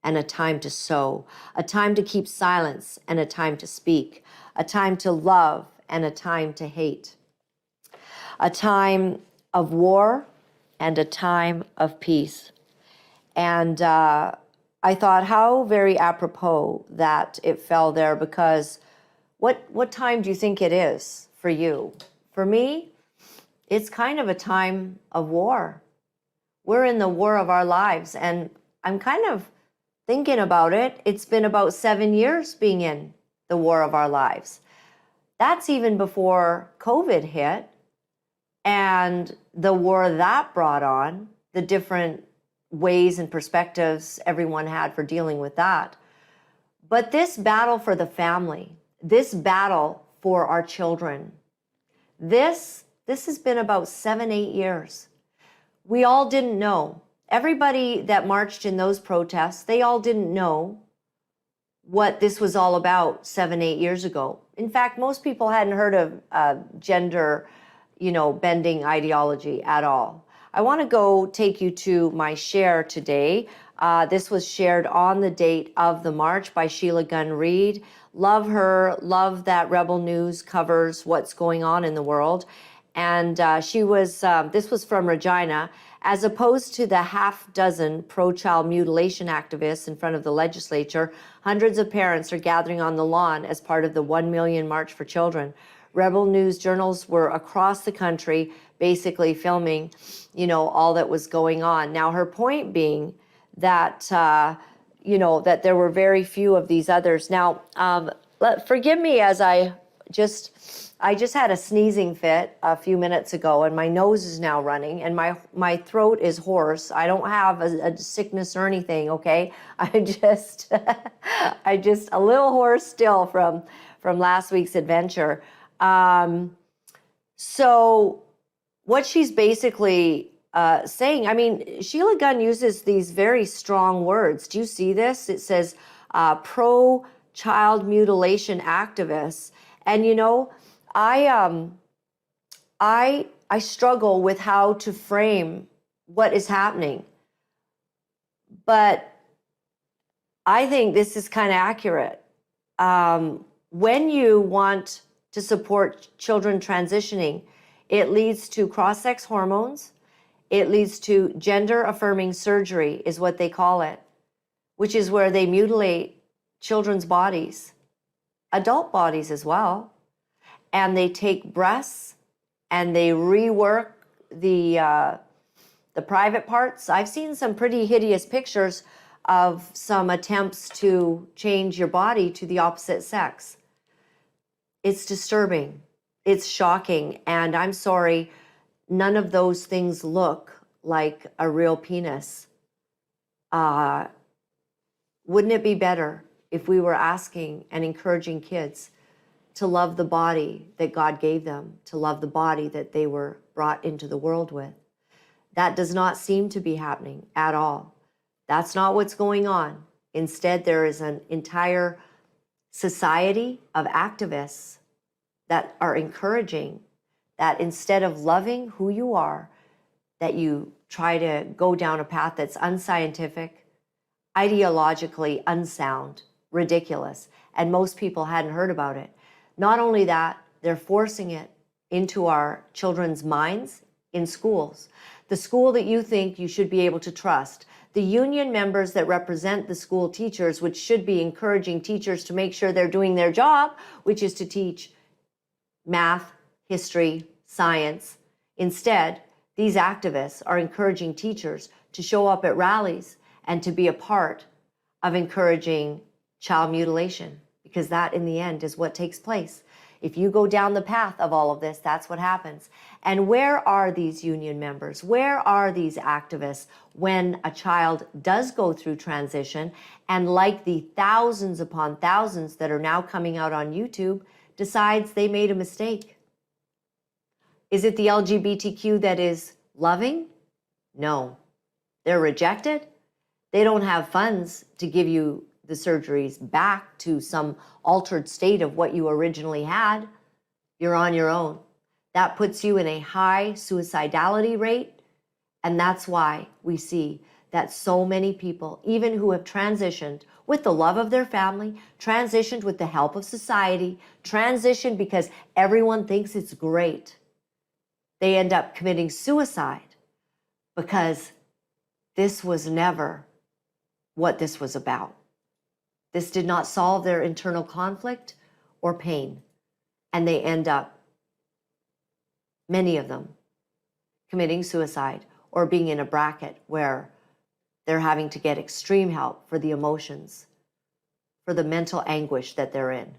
and a time to sow, a time to keep silence and a time to speak, a time to love and a time to hate, a time of war and a time of peace. And I thought how very apropos that it fell there, because what time do you think it is for you? For me, it's kind of a time of war. We're in the war of our lives, and I'm kind of thinking about it. It's been about 7 years being in the war of our lives. That's even before COVID hit and the war that brought on, the different ways and perspectives everyone had for dealing with that. But this battle for the family, this battle for our children, this has been about 7-8 years. We all didn't know. Everybody that marched in those protests, they all didn't know what this was all about 7-8 years ago. In fact, most people hadn't heard of gender, bending ideology at all. I want to go take you to my share today. This was shared on the date of the march by Sheila Gunn Reid. Love her, love that Rebel News covers what's going on in the world. And this was from Regina. As opposed to the half dozen pro-child mutilation activists in front of the legislature, hundreds of parents are gathering on the lawn as part of the 1 million March for Children. Rebel News journals were across the country basically filming, all that was going on. Now, her point being that, that there were very few of these others. Now, forgive me as I just had a sneezing fit a few minutes ago, and my nose is now running, and my throat is hoarse. I don't have a sickness or anything, okay? I'm just a little hoarse still from last week's adventure. So what she's basically saying, Sheila Gunn uses these very strong words. Do you see this? It says pro-child mutilation activists. And I struggle with how to frame what is happening. But I think this is kind of accurate. When you want to support children transitioning, it leads to cross-sex hormones. It leads to gender-affirming surgery, is what they call it, which is where they mutilate children's bodies, adult bodies as well. And they take breasts and they rework the private parts. I've seen some pretty hideous pictures of some attempts to change your body to the opposite sex. It's disturbing. It's shocking. And I'm sorry, none of those things look like a real penis. Wouldn't it be better if we were asking and encouraging kids to love the body that God gave them, to love the body that they were brought into the world with? That does not seem to be happening at all. That's not what's going on. Instead, there is an entire society of activists that are encouraging that instead of loving who you are, that you try to go down a path that's unscientific, ideologically unsound, ridiculous, and most people hadn't heard about it. Not only that, they're forcing it into our children's minds in schools. The school that you think you should be able to trust, the union members that represent the school teachers, which should be encouraging teachers to make sure they're doing their job, which is to teach math, history, science. Instead, these activists are encouraging teachers to show up at rallies and to be a part of encouraging child mutilation, because that in the end is what takes place. If you go down the path of all of this, that's what happens. And where are these union members? Where are these activists when a child does go through transition and, like the thousands upon thousands that are now coming out on YouTube, decides they made a mistake? Is it the LGBTQ that is loving? No. They're rejected. They don't have funds to give you the surgeries back to some altered state of what you originally had. You're on your own. That puts you in a high suicidality rate. And that's why we see that so many people, even who have transitioned with the love of their family, transitioned with the help of society, transitioned because everyone thinks it's great, they end up committing suicide because this was never what this was about. This did not solve their internal conflict or pain. And they end up, many of them, committing suicide or being in a bracket where they're having to get extreme help for the emotions, for the mental anguish that they're in.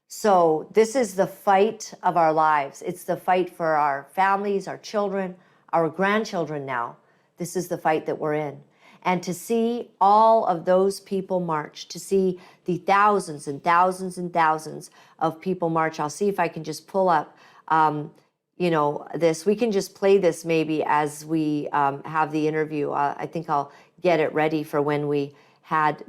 So this is the fight of our lives. It's the fight for our families, our children, our grandchildren now. This is the fight that we're in. And to see all of those people march, to see the thousands and thousands and thousands of people march. I'll see if I can just pull up, this. We can just play this maybe as we have the interview. I think I'll get it ready for when we had,